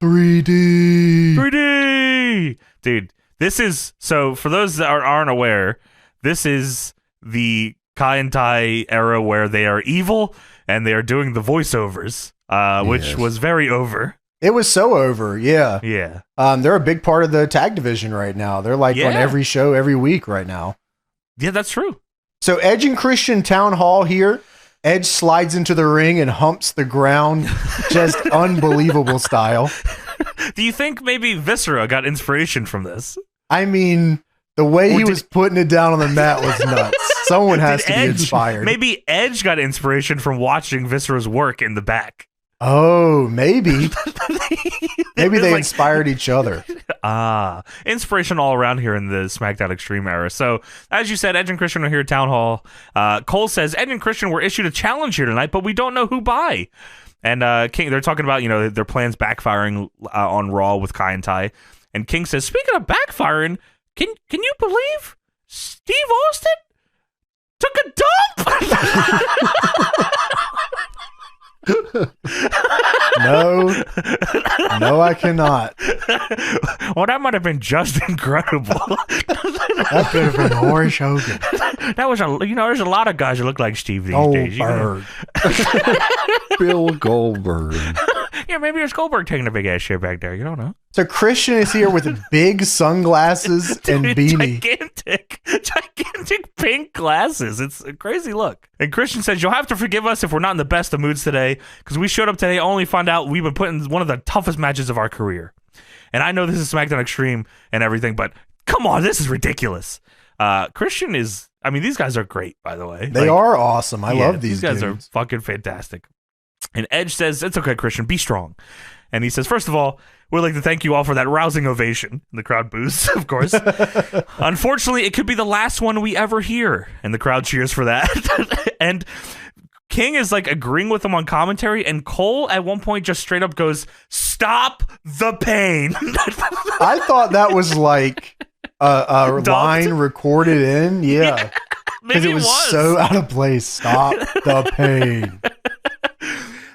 3D! Dude, this is... So, for those that aren't aware, this is the Kai and Ty era where they are evil and they are doing the voiceovers, which was very over. It was so over, yeah. Yeah. They're a big part of the tag division right now. They're like on every show every week right now. Yeah, that's true. So Edge and Christian Town Hall here. Edge slides into the ring and humps the ground, just unbelievable style. Do you think maybe Viscera got inspiration from this? I mean, the way he was putting it down on the mat was nuts. Someone has to be inspired. Maybe Edge got inspiration from watching Viscera's work in the back. Oh, maybe. Maybe they inspired each other. Inspiration all around here in the SmackDown Xtreme era. So, as you said, Edge and Christian are here at Town Hall. Cole says, Edge and Christian were issued a challenge here tonight, but we don't know who by. And King, they're talking about, their plans backfiring on Raw with Kai and Ty. And King says, speaking of backfiring, can you believe Steve Austin took a dump? No, I cannot. Well, that might have been just incredible. That could have been Horace Hogan. That was there's a lot of guys that look like Steve these days. Bill Goldberg. Yeah, maybe it's Goldberg taking a big ass shit back there. You don't know. So Christian is here with big sunglasses and beanie. Gigantic pink glasses. It's a crazy look. And Christian says, you'll have to forgive us if we're not in the best of moods today, because we showed up today only find out we've been put in one of the toughest matches of our career. And I know this is SmackDown Extreme and everything, but come on, this is ridiculous. Christian is, these guys are great, by the way. They are awesome. I love these guys dudes. are fucking fantastic. And Edge says, "It's okay, Christian, be strong." And he says, "First of all, we'd like to thank you all for that rousing ovation." And the crowd boos, of course. "Unfortunately, it could be the last one we ever hear." And the crowd cheers for that. And King is like agreeing with him on commentary, and Cole at one point just straight up goes, "Stop the pain." I thought that was like a line recorded in. Yeah. Because it was so out of place. "Stop the pain."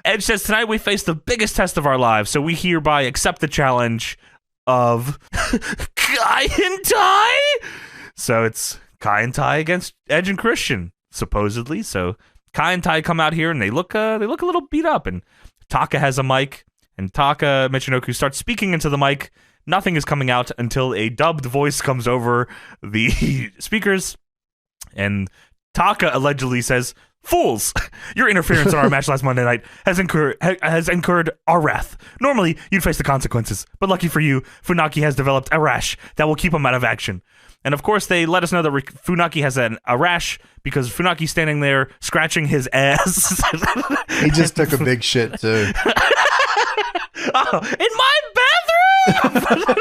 Edge says, "Tonight we face the biggest test of our lives, so we hereby accept the challenge of Kai and Ty." So it's Kai and Ty against Edge and Christian, supposedly. So Kai and Ty come out here and they look a little beat up. And Taka has a mic, and Taka Michinoku starts speaking into the mic. Nothing is coming out until a dubbed voice comes over the speakers, and Taka allegedly says, "Fools! Your interference in our match last Monday night has incurred our wrath. Normally, you'd face the consequences, but lucky for you, Funaki has developed a rash that will keep him out of action." And of course, they let us know that Funaki has a rash because Funaki's standing there scratching his ass. He just took a big shit, too. Oh, in my bathroom!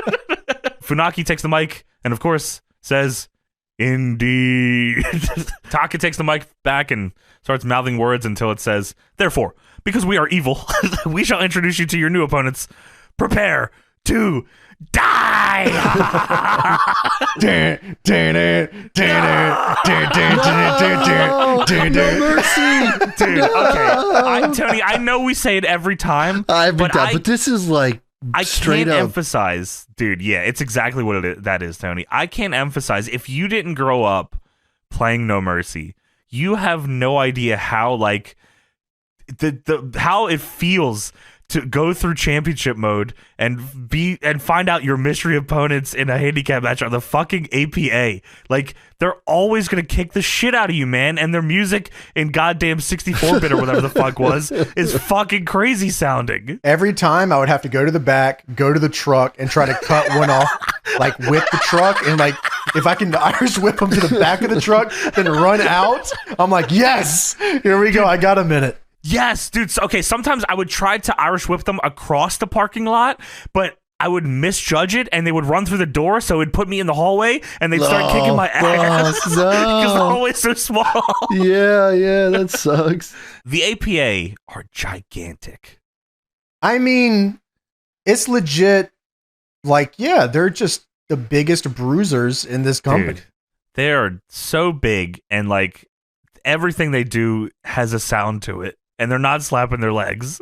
Funaki takes the mic and, of course, says, "Indeed." Taka takes the mic back and starts mouthing words until it says, "Therefore, because we are evil, we shall introduce you to your new opponents. Prepare to die." No mercy. Dude, okay. Tony, I know we say it every time, but this is like I straight can't up. emphasize, dude. Yeah, it's exactly what that is, Tony. I can't emphasize, if you didn't grow up playing No Mercy, you have no idea how like how it feels to go through championship mode and find out your mystery opponents in a handicap match are the fucking APA. Like, they're always gonna kick the shit out of you, man. And their music in goddamn 64-bit or whatever the fuck was is fucking crazy sounding. Every time I would have to go to the back, go to the truck, and try to cut one off, like with the truck. And like, if I can Irish whip them to the back of the truck, then run out, I'm like, yes, here we go. I got a minute. Yes, dude. So, okay, sometimes I would try to Irish whip them across the parking lot, but I would misjudge it, and they would run through the door, so it'd put me in the hallway, and they'd start kicking my ass because the hallway's so small. Yeah, that sucks. The APA are gigantic. I mean, it's legit. Like, yeah, they're just the biggest bruisers in this company. Dude, they are so big, and like everything they do has a sound to it, and they're not slapping their legs.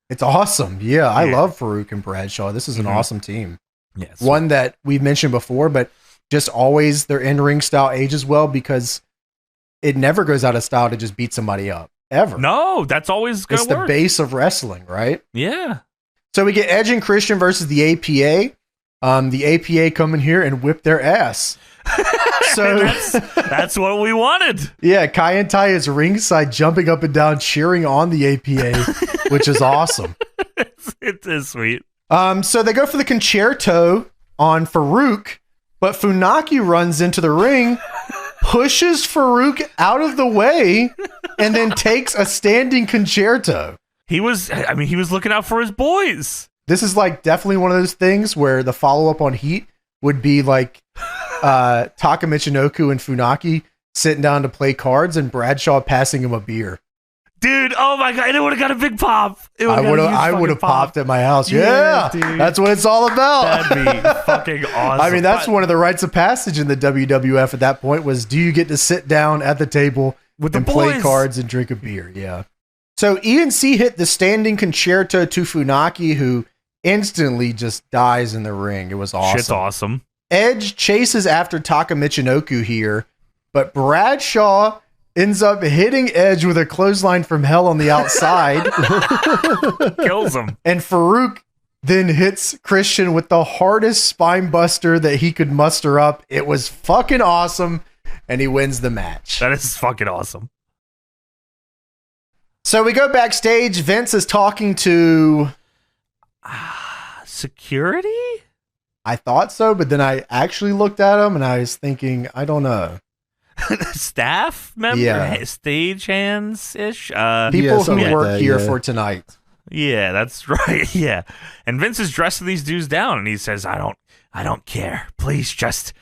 It's awesome. Yeah, I love Farouk and Bradshaw. This is an awesome team. Yes. One that we've mentioned before, but just always their in-ring style ages well because it never goes out of style to just beat somebody up. Ever. No, that's always going to work. It's the base of wrestling, right? Yeah. So we get Edge and Christian versus the APA. The APA come in here and whip their ass. So that's what we wanted. Yeah, Kai and Tai is ringside jumping up and down, cheering on the APA, which is awesome. It is sweet. So they go for the concerto on Farouk, but Funaki runs into the ring, pushes Farouk out of the way, and then takes a standing concerto. He was looking out for his boys. This is like definitely one of those things where the follow-up on Heat would be like Taka Michinoku and Funaki sitting down to play cards and Bradshaw passing him a beer. Dude, oh my god, it would have got a big pop. I would have popped at my house. Yeah, dude. That's what it's all about. That'd be fucking awesome. I mean, that's one of the rites of passage in the WWF at that point was, do you get to sit down at the table with the boys, play cards and drink a beer? Yeah. So ENC hit the standing concerto to Funaki, who instantly just dies in the ring. It was awesome. Shit's awesome. Edge chases after Taka Michinoku here, but Bradshaw ends up hitting Edge with a clothesline from hell on the outside. Kills him. And Farouk then hits Christian with the hardest spine buster that he could muster up. It was fucking awesome, and he wins the match. That is fucking awesome. So we go backstage. Vince is talking to... security? I thought so, but then I actually looked at him and I was thinking, I don't know. staff member, Yeah. stage hands ish. People something who like work that, here yeah. for tonight. Yeah, that's right. Yeah, and Vince is dressing these dudes down, and he says, "I don't care. Please just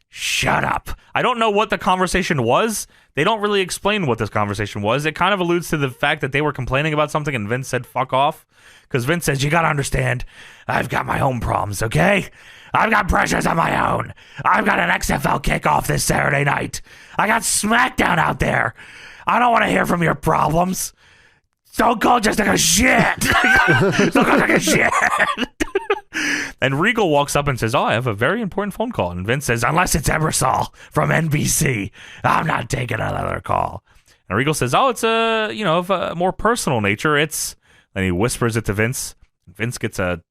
shut up." I don't know what the conversation was. They don't really explain what this conversation was. It kind of alludes to the fact that they were complaining about something, and Vince said, "Fuck off," because Vince says, "You gotta understand, I've got my own problems. Okay, I've got pressures of my own. I've got an XFL kickoff this Saturday night. I got SmackDown out there. I don't want to hear from your problems. Stone Cold just took a shit. Stone Cold took a shit." And Regal walks up and says, "Oh, I have a very important phone call." And Vince says, "Unless it's Ebersol from NBC, I'm not taking another call." And Regal says, "Oh, it's of a more personal nature. It's," and he whispers it to Vince. Vince gets a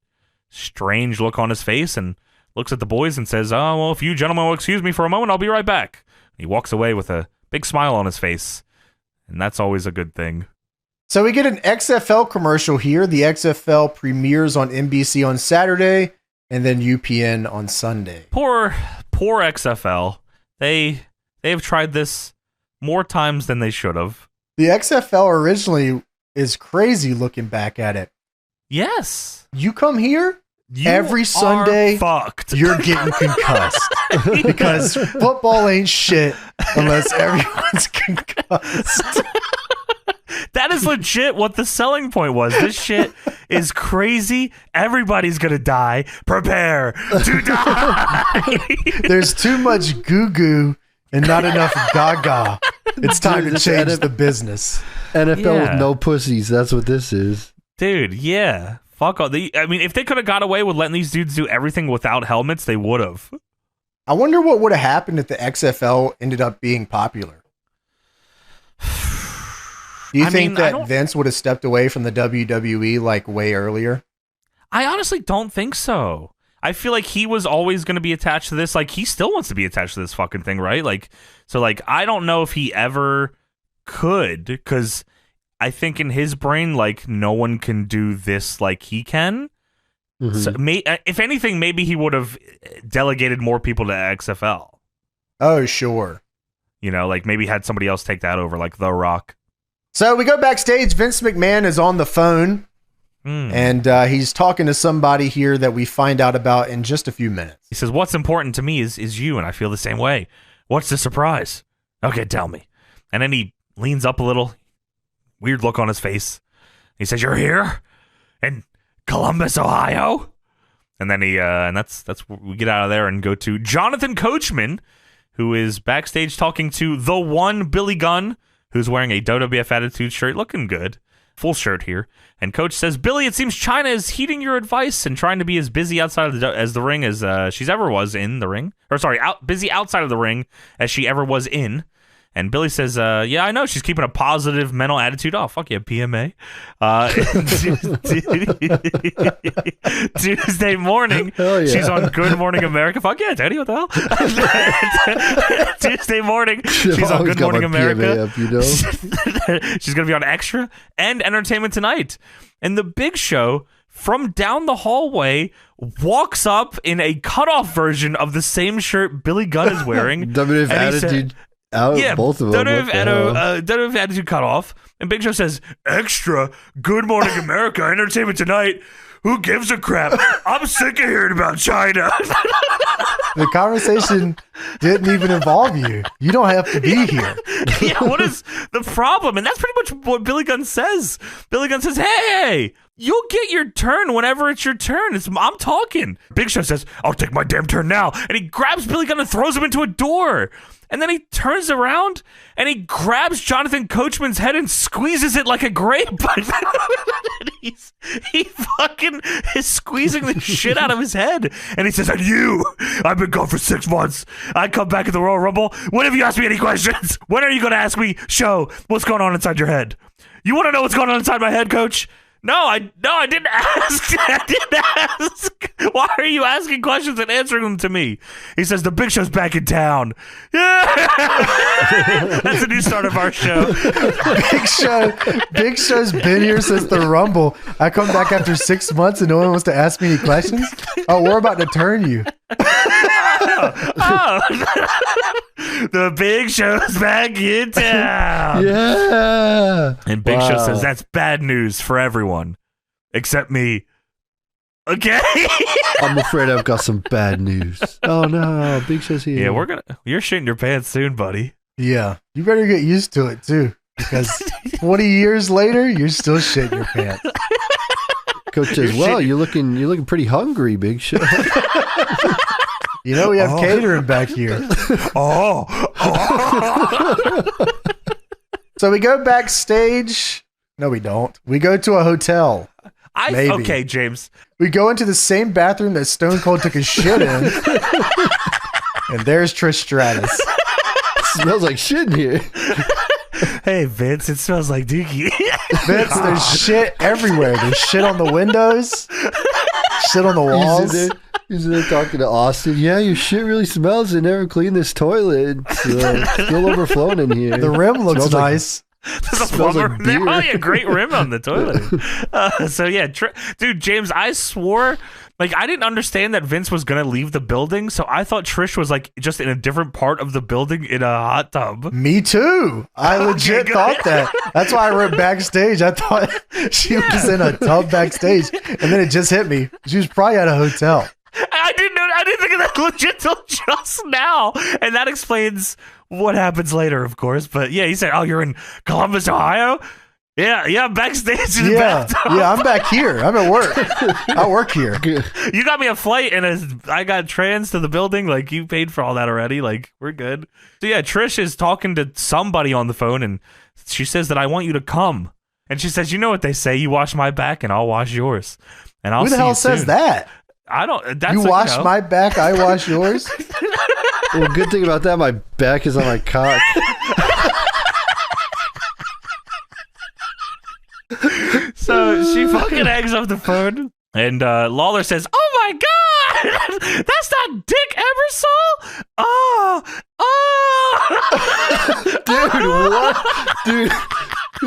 strange look on his face and looks at the boys and says, "Oh, well, if you gentlemen will excuse me for a moment, I'll be right back." And he walks away with a big smile on his face. And that's always a good thing. So we get an XFL commercial here. The XFL premieres on NBC on Saturday and then UPN on Sunday. Poor XFL. They have tried this more times than they should have. The XFL originally is crazy looking back at it. Yes. You come here, You every are Sunday, fucked. you're getting concussed. Because football ain't shit unless everyone's concussed. That is legit what the selling point was. This shit is crazy. Everybody's gonna die. Prepare to die. There's too much goo-goo and not enough gaga. It's time to Dude, change the business. NFL Yeah. with no pussies. That's what this is. Dude, yeah. Fuck all. I mean, if they could have got away with letting these dudes do everything without helmets, they would have. I wonder what would have happened if the XFL ended up being popular. Do you think that Vince would have stepped away from the WWE like way earlier? I honestly don't think so. I feel like he was always going to be attached to this. Like, he still wants to be attached to this fucking thing, right? Like, so, like, I don't know if he ever could, because I think in his brain, like, no one can do this like he can. Mhm. So, if anything, maybe he would have delegated more people to XFL. Oh, sure. You know, like, maybe had somebody else take that over, like The Rock. So we go backstage. Vince McMahon is on the phone, and he's talking to somebody here that we find out about in just a few minutes. He says, "What's important to me is you, and I feel the same way. What's the surprise? Okay, tell me." And then he leans up a little, weird look on his face. He says, "You're here in Columbus, Ohio?" And then and that's we get out of there and go to Jonathan Coachman, who is backstage talking to the one Billy Gunn, who's wearing a WWF Attitude shirt, looking good. Full shirt here. And Coach says, "Billy, it seems China is heeding your advice and trying to be as busy outside of the ring as she's ever was in the ring. Or sorry, busy outside of the ring as she ever was in." And Billy says, "Yeah, I know. She's keeping a positive mental attitude." Oh, fuck yeah, PMA. Tuesday morning, Hell yeah. she's on Good Morning America. Fuck yeah, Daddy, what the hell? Tuesday morning, she's on always Good got Morning my PMA America. up, you know? She's going to be on Extra and Entertainment Tonight. And the Big Show, from down the hallway, walks up in a cutoff version of the same shirt Billy Gunn is wearing. WWF And he said- Attitude out, both of them. WWF Attitude cut off, and Big Show says, "Extra, Good Morning America, Entertainment Tonight. Who gives a crap? I'm sick of hearing about China." The conversation didn't even involve you. You don't have to be here. Yeah, what is the problem? And that's pretty much what Billy Gunn says. Billy Gunn says, "Hey, you'll get your turn whenever it's your turn. I'm talking." Big Show says, "I'll take my damn turn now." And he grabs Billy Gunn and throws him into a door. And then he turns around and he grabs Jonathan Coachman's head and squeezes it like a grape. he fucking is squeezing the shit out of his head. And he says, "And you, I've been gone for 6 months. I come back at the Royal Rumble. When have you asked me any questions? When are you going to ask me, Show, what's going on inside your head? You want to know what's going on inside my head, Coach? No, I didn't ask. I didn't ask. Why are you asking questions and answering them to me?" He says, "The Big Show's back in town." Yeah. That's a new start of our show. Big Show's been here since the Rumble. I come back after 6 months and no one wants to ask me any questions. Oh, we're about to turn you. The Big Show's back in town. Yeah. And Big Show says, that's bad news for everyone except me. Okay. I'm afraid I've got some bad news. Oh no, Big Show's here. Yeah, you're shitting your pants soon, buddy. Yeah. You better get used to it too. Because 20 years later, you're still shitting your pants. Coach says, "Well, you're looking pretty hungry, Big Show." You know we have catering back here. So we go backstage. No, we don't. We go to a hotel. Okay, James. We go into the same bathroom that Stone Cold took his shit in. And there's Trish Stratus. Smells like shit in here. Hey, Vince, it smells like dookie. Vince, there's shit everywhere. There's shit on the windows, shit on the walls. He's in there talking to Austin. Yeah, your shit really smells. They never cleaned this toilet. It's still overflowing in here. The rim looks nice. There's a plumber. There's probably a great rim on the toilet. So yeah, dude, James, I swore, like, I didn't understand that Vince was gonna leave the building, so I thought Trish was like just in a different part of the building in a hot tub. Me too. I legit thought that. That's why I wrote backstage. I thought she was in a tub backstage, and then it just hit me. She was probably at a hotel. I didn't think of that legit till just now, and that explains what happens later, of course. But yeah, he said, "Oh, you're in Columbus, Ohio." Yeah, backstage in the bathtub. Yeah, I'm back here. I'm at work. I work here. You got me a flight, and I got trans to the building. Like, you paid for all that already. Like, we're good. So yeah, Trish is talking to somebody on the phone, and she says that I want you to come. And she says, you know what they say? You wash my back, and I'll wash yours. And I'll Who the see hell you says soon. that? I don't. That's you wash my back, I wash yours. Well, good thing about that, my back is on my cock. So she fucking hangs up the phone, and Lawler says, "Oh my god, that's not Dick Ebersol! Oh, Dude, what? Dude,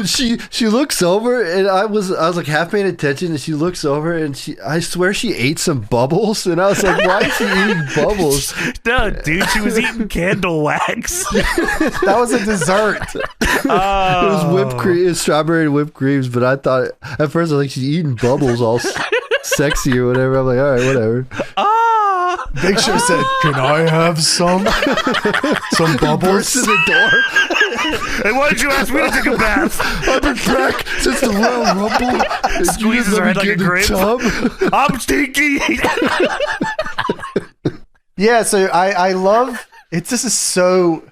she looks over, and I was like half paying attention, and she looks over, and I swear she ate some bubbles, and I was like, why is she eating bubbles? No, dude, she was eating candle wax. That was a dessert. It was whipped cream, it was strawberry and whipped creams, but I thought at first I was like, she's eating bubbles, all sexy or whatever. I'm like, all right, whatever. Big Show said, "Can I have some bubbles?" In the door. Hey, why did you ask me to take a bath? I've been back since the Royal Rumble. Squeezes her head like a grape. I'm stinky. Yeah, so I love it. This is so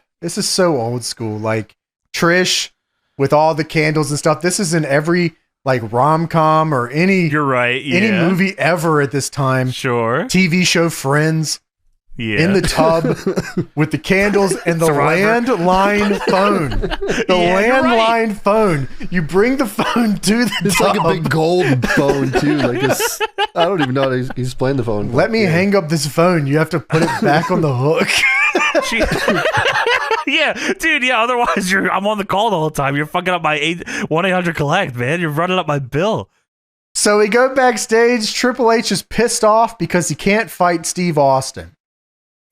old school. Like Trish with all the candles and stuff. This is in every like rom-com or any You're right. Yeah. any movie ever at this time. Sure. TV show Friends. Yeah. In the tub with the candles and the landline phone. The landline phone. You bring the phone to the It's tub. like a big gold phone too. Like this, I don't even know how to explain the phone. Let me hang up this phone. You have to put it back on the hook. Yeah, dude. Yeah. Otherwise, I'm on the call the whole time. You're fucking up my 1-800-collect, man. You're running up my bill. So we go backstage. Triple H is pissed off because he can't fight Steve Austin.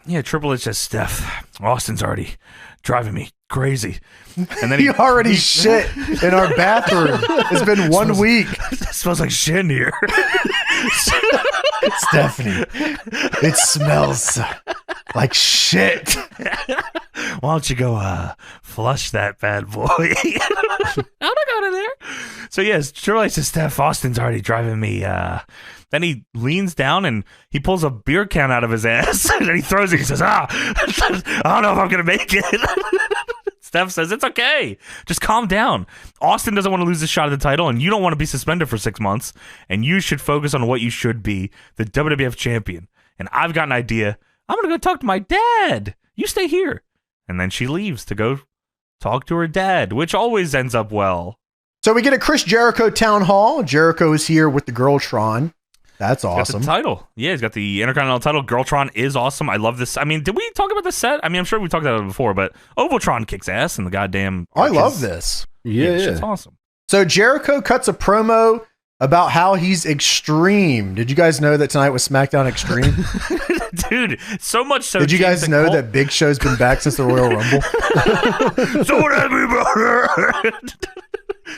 Yeah, Triple H says, Steph, Austin's already driving me crazy. And then he already shit in our bathroom. It's been 1 week. It smells like shit in here. Stephanie, it smells like shit. Why don't you go flush that bad boy? I'm not going in there. So yes, Triple H says, Steph, Austin's already driving me. Then he leans down and he pulls a beer can out of his ass and he throws it. He says, I don't know if I'm going to make it. Steph says, it's okay. Just calm down. Austin doesn't want to lose the shot at the title, and you don't want to be suspended for 6 months, and you should focus on what you should be, the WWF champion. And I've got an idea. I'm going to go talk to my dad. You stay here. And then she leaves to go talk to her dad, which always ends up well. So we get a Chris Jericho town hall. Jericho is here with the Girltron. That's awesome. He's got the title. Yeah, he's got the Intercontinental title. Girltron is awesome. I love this. I mean, did we talk about this set? I mean, I'm sure we talked about it before, but Ovaltron kicks ass and the goddamn arches. I love this. Yeah, it's awesome. So Jericho cuts a promo about how he's extreme. Did you guys know that tonight was SmackDown Extreme? Dude, so much so. Did you James guys and know Cole- that Big Show's been back since the Royal Rumble? So what happened, brother?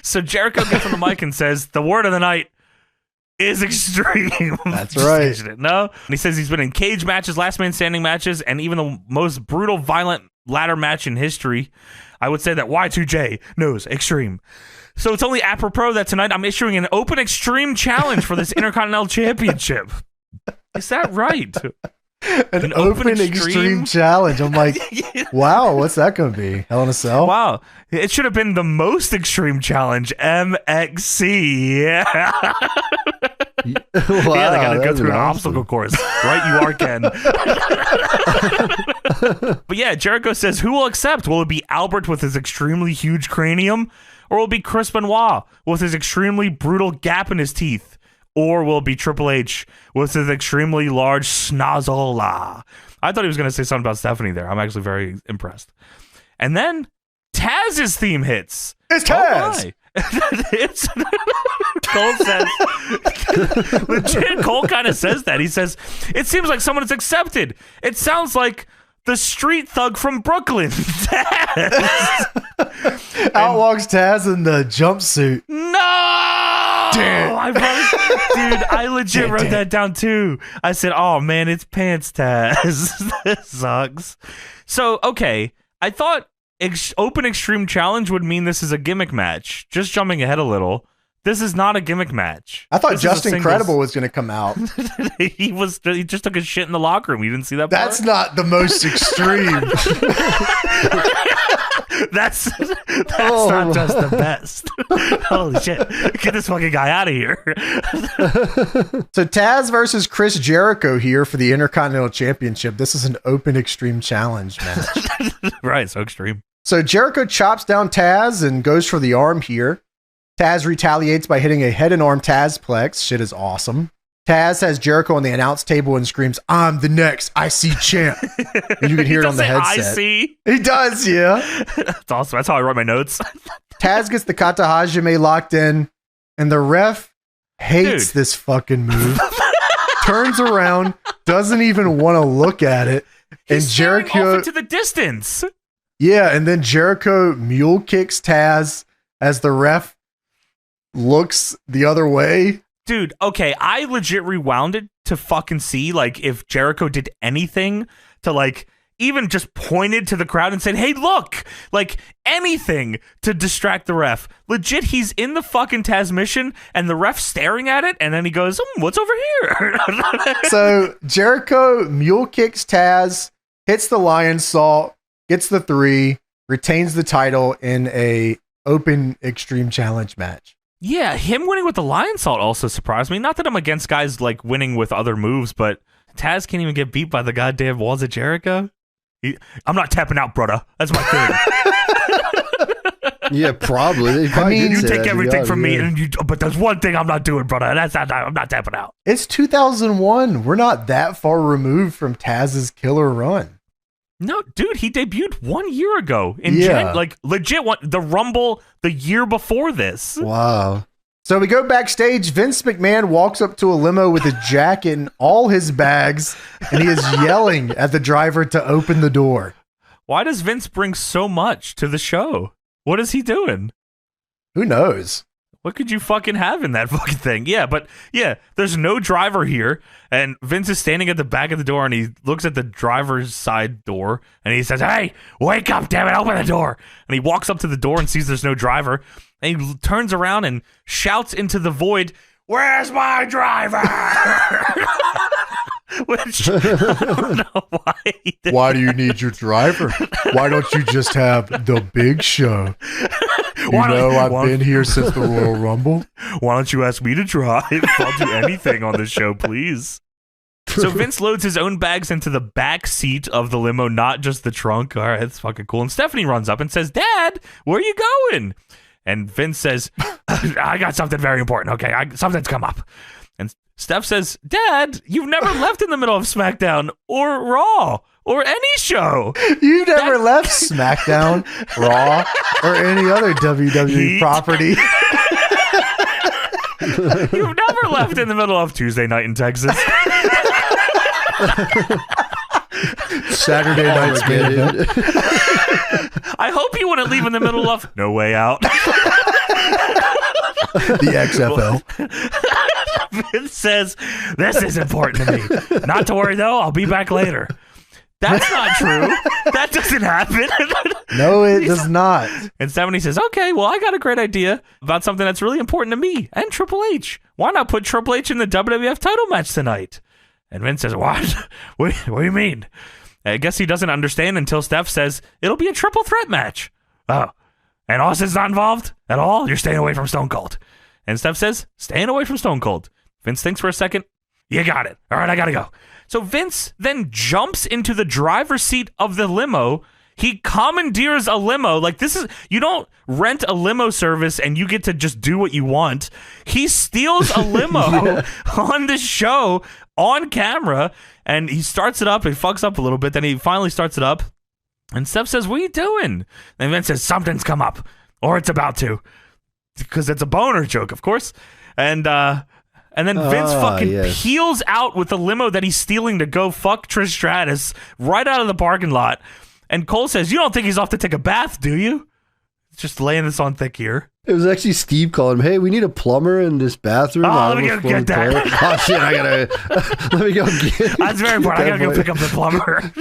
So Jericho gets on the mic and says, the word of the night is extreme. That's Just right. changing it, no? And he says he's been in cage matches, last man standing matches, and even the most brutal, violent ladder match in history. I would say that Y2J knows extreme. So it's only apropos that tonight I'm issuing an open extreme challenge for this Intercontinental Championship. Is that right? An open extreme challenge. I'm like, wow, what's that going to be? Hell in a Cell? Wow. It should have been the most extreme challenge, MXC. Yeah. Wow, Yeah, they got to go that'd through be an awesome. obstacle course. Right, you are, Ken. But yeah, Jericho says, who will accept? Will it be Albert with his extremely huge cranium? Or will it be Chris Benoit with his extremely brutal gap in his teeth? Or will it be Triple H with his extremely large snozzola? I thought he was going to say something about Stephanie there. I'm actually very impressed. And then Taz's theme hits. It's Taz. Oh my. It's Cole says legit. Cole kind of says that. He says it seems like someone is accepted. It sounds like the street thug from Brooklyn. Taz. Out walks Taz in the jumpsuit. No, Damn. dude, I legit wrote that down too. I said, "Oh man, it's pants Taz." This sucks. So okay, I thought open extreme challenge would mean this is a gimmick match. Just jumping ahead a little, this is not a gimmick match. I thought This is a Just singles- Incredible was going to come out. He just took his shit in the locker room. You didn't see that part? That's not the most extreme. That's not just the best. Holy shit. Get this fucking guy out of here. So Taz versus Chris Jericho here for the Intercontinental Championship. This is an open extreme challenge match. Right, so extreme. So Jericho chops down Taz and goes for the arm here. Taz retaliates by hitting a head and arm Tazplex. Shit is awesome. Taz has Jericho on the announce table and screams, "I'm the next IC champ." And you can hear it on the headset. IC. He does, yeah. That's awesome. That's how I write my notes. Taz gets the Kata Hajime locked in, and the ref hates Dude. this fucking move. Turns around, doesn't even want to look at it. And He's staring off Jericho, into the distance. yeah, and then Jericho mule kicks Taz as the ref looks the other way. Dude, okay, I legit rewound it to fucking see, like, if Jericho did anything to, like, even just pointed to the crowd and said, hey, look, like, anything to distract the ref. Legit, he's in the fucking Tazmission, and the ref's staring at it, and then he goes, what's over here? So Jericho mule kicks Taz, hits the lion salt, gets the 3, retains the title in a open extreme challenge match. Yeah, him winning with the lion salt also surprised me. Not that I'm against guys, like, winning with other moves, but Taz can't even get beat by the goddamn walls of Jericho. I'm not tapping out, brother. That's my thing. Yeah, probably. They probably mean, did You say take that, to be everything from me, honest, but there's one thing I'm not doing, brother. I'm not tapping out. It's 2001. We're not that far removed from Taz's killer run. No, dude, he debuted 1 year ago in Yeah. legit the Rumble the year before this. yeah. Wow. So we go backstage. Vince McMahon walks up to a limo with a jacket and all his bags, and he is yelling at the driver to open the door. Why does Vince bring so much to the show? What is he doing? Who knows? What could you fucking have in that fucking thing? Yeah, but yeah, there's no driver here, and Vince is standing at the back of the door, and he looks at the driver's side door, and he says, hey, wake up, damn it, open the door. And he walks up to the door and sees there's no driver, and he turns around and shouts into the void, where's my driver? Which, I don't know why he did. Why do you need your driver? Why don't you just have the big show? You Why don't- know, I've why- been here since the Royal Rumble. Why don't you ask me to drive? I'll do anything on this show, please. So Vince loads his own bags into the back seat of the limo, not just the trunk. All right, that's fucking cool. And Stephanie runs up and says, Dad, where are you going? And Vince says, I got something very important. Okay, something's come up. And Steph says, Dad, you've never left in the middle of SmackDown or Raw or any show. You never left SmackDown, Raw, or any other WWE Heat. property. You've never left in the middle of Tuesday night in Texas. Saturday night's man. I hope you wouldn't leave in the middle of No Way Out. The XFL. Vince says, this is important to me. Not to worry, though. I'll be back later. That's not true. That doesn't happen. No, it does not. And Stephanie says, okay, well, I got a great idea about something that's really important to me and Triple H. Why not put Triple H in the WWF title match tonight? And Vince says, what? What do you mean? I guess he doesn't understand until Steph says, it'll be a triple threat match. Oh, and Austin's not involved at all? You're staying away from Stone Cold. And Steph says, staying away from Stone Cold. Vince thinks for a second. You got it. All right, I got to go. So Vince then jumps into the driver's seat of the limo. He commandeers a limo. Like, this is, you don't rent a limo service and you get to just do what you want. He steals a limo on the show on camera, and he starts it up. He fucks up a little bit. Then he finally starts it up. And Steph says, what are you doing? And Vince says, something's come up, or it's about to. Because it's a boner joke, of course. And then Vince peels out with the limo that he's stealing to go fuck Trish Stratus right out of the parking lot. And Cole says, you don't think he's off to take a bath, do you? Just laying this on thick here. It was actually Steve calling him, hey, we need a plumber in this bathroom. Oh, let me go get that. Oh, shit, I gotta... let me go get... That's very important. I gotta go pick up the plumber.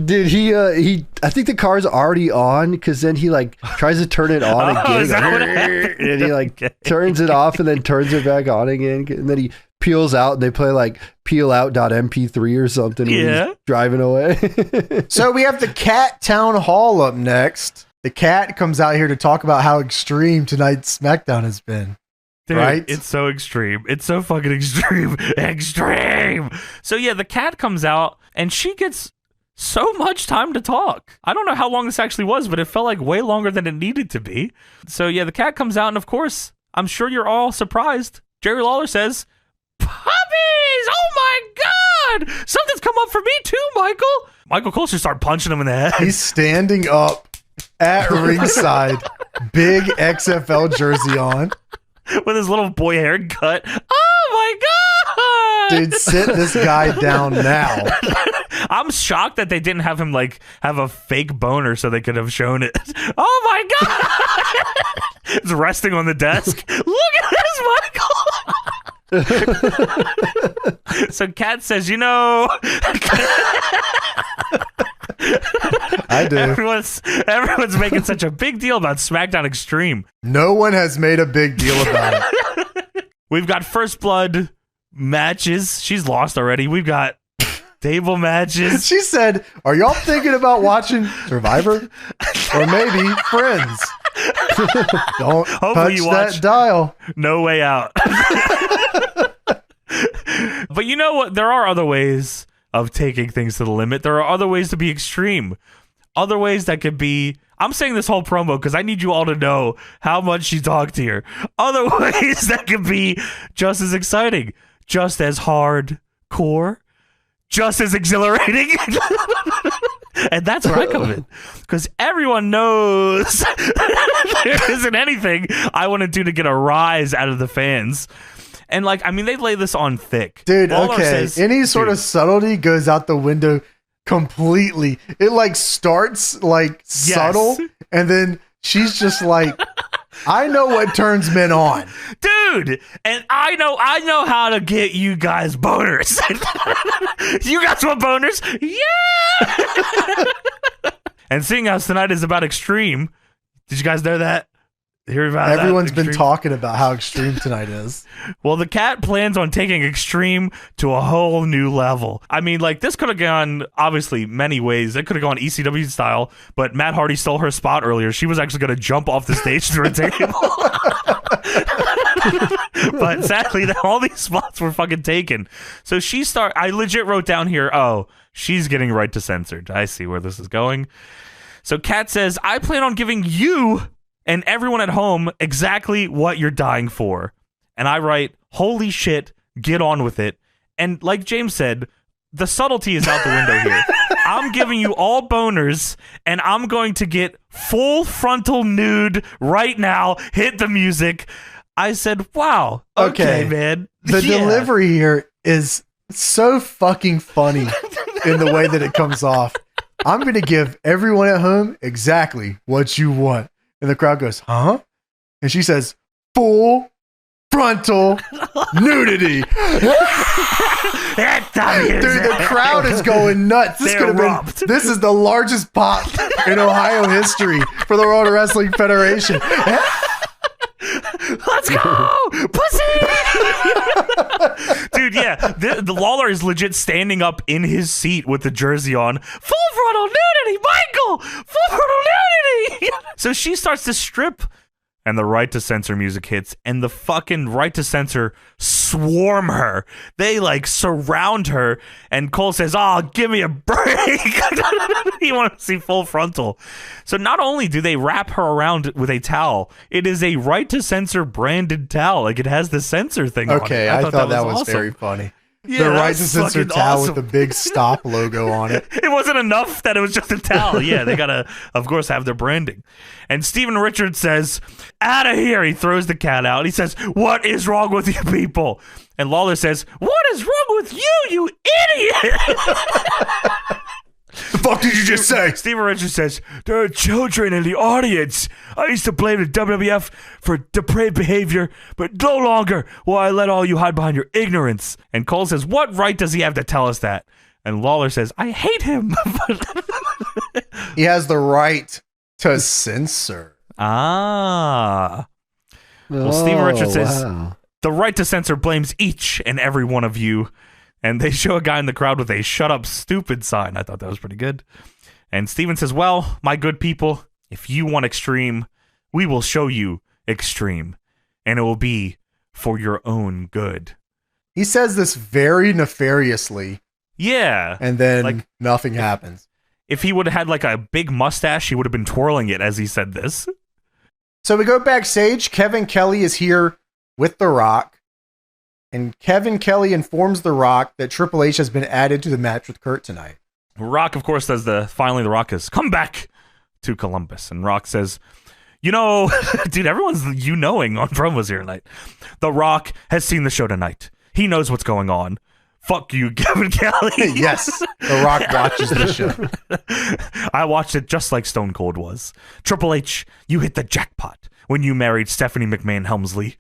Dude, he I think the car's already on, because then he like tries to turn it on again, and he like turns it off and then turns it back on again, and then he peels out and they play like peelout.mp3 or something when he's driving away. So we have the Cat Town Hall up next. The Cat comes out here to talk about how extreme tonight's SmackDown has been. Dude, right? It's so extreme. It's so fucking extreme. Extreme. So yeah, the Cat comes out and she gets so much time to talk. I don't know how long this actually was, but it felt like way longer than it needed to be. So yeah, the Cat comes out, and of course, I'm sure you're all surprised. Jerry Lawler says, puppies! Oh my God! Something's come up for me too, Michael! Michael Cole should start punching him in the head. He's standing up at ringside, big XFL jersey on. With his little boy haircut. Oh my God! Dude, sit this guy down now. I'm shocked that they didn't have him like have a fake boner so they could have shown it. Oh my God! It's resting on the desk. Look at this, Michael! So Kat says, you know... I do. Everyone's making such a big deal about SmackDown Extreme. No one has made a big deal about it. We've got First Blood matches. She's lost already. We've got table matches. She said, are y'all thinking about watching Survivor? Or maybe Friends? Don't Hopefully touch that dial. No Way Out. But you know what? There are other ways of taking things to the limit. There are other ways to be extreme. Other ways that could be... I'm saying this whole promo because I need you all to know how much she talked here. Other ways that could be just as exciting, just as hardcore, just as exhilarating. And that's where I come in. Because everyone knows there isn't anything I want to do to get a rise out of the fans. And like, I mean, they lay this on thick. Dude, okay. Says, any sort of subtlety goes out the window completely. It like starts like subtle, and then she's just like, I know what turns men on. Dude, and I know how to get you guys boners. You guys want boners? Yeah! And seeing as tonight is about Extreme, did you guys know that? Hear about Everyone's been talking about how extreme tonight is. Well, the Cat plans on taking Extreme to a whole new level. I mean, like, this could have gone, obviously, many ways. It could have gone ECW style, but Matt Hardy stole her spot earlier. She was actually going to jump off the stage through a table. But sadly, all these spots were fucking taken. So I legit wrote down here, oh, she's getting right to censored. I see where this is going. So Cat says, I plan on giving you and everyone at home exactly what you're dying for. And I write, holy shit, get on with it. And like James said, the subtlety is out the window here. I'm giving you all boners, and I'm going to get full frontal nude right now. Hit the music. I said, wow. Okay man. The delivery here is It's so fucking funny in the way that it comes off. I'm going to give everyone at home exactly what you want. And the crowd goes, huh? And she says, full frontal nudity. Dude, the crowd is going nuts. This is the largest pop in Ohio history for the World Wrestling Federation. Let's go, pussy! Dude, yeah, the Lawler is legit standing up in his seat with the jersey on. Full frontal nudity, Michael! Full frontal nudity! So she starts to strip, and the Right to Censor music hits, and the fucking Right to Censor swarm her. They, like, surround her, and Cole says, oh, give me a break. You want to see full frontal. So not only do they wrap her around with a towel, it is a Right to Censor branded towel. Like, it has the censor thing on it. Okay, I thought that was awesome. Very funny. Yeah, the Right to Censor towel awesome. With the big stop logo on it. It wasn't enough that it was just a towel. Yeah, they gotta, of course, have their branding. And Steven Richards says, out of here. He throws the cat out. He says, what is wrong with you people? And Lawler says, what is wrong with you idiot? The fuck did you just say? Steven Richards says, there are children in the audience. I used to blame the WWF for depraved behavior, but no longer will I let all you hide behind your ignorance. And Cole says, what right does he have to tell us that? And Lawler says, I hate him. He has the right to censor. Ah. Well, Steven Richards says, the Right to Censor blames each and every one of you. And they show a guy in the crowd with a shut up stupid sign. I thought that was pretty good. And Steven says, well, my good people, if you want extreme, we will show you extreme. And it will be for your own good. He says this very nefariously. Yeah. And then like, nothing happens. If he would have had like a big mustache, he would have been twirling it as he said this. So we go backstage. Kevin Kelly is here with The Rock. And Kevin Kelly informs The Rock that Triple H has been added to the match with Kurt tonight. Rock, of course, says finally The Rock has come back to Columbus. And Rock says, you know, dude, everyone's you-knowing on promos here tonight. The Rock has seen the show tonight. He knows what's going on. Fuck you, Kevin Kelly. Yes, The Rock watches the show. I watched it just like Stone Cold was. Triple H, you hit the jackpot when you married Stephanie McMahon Helmsley.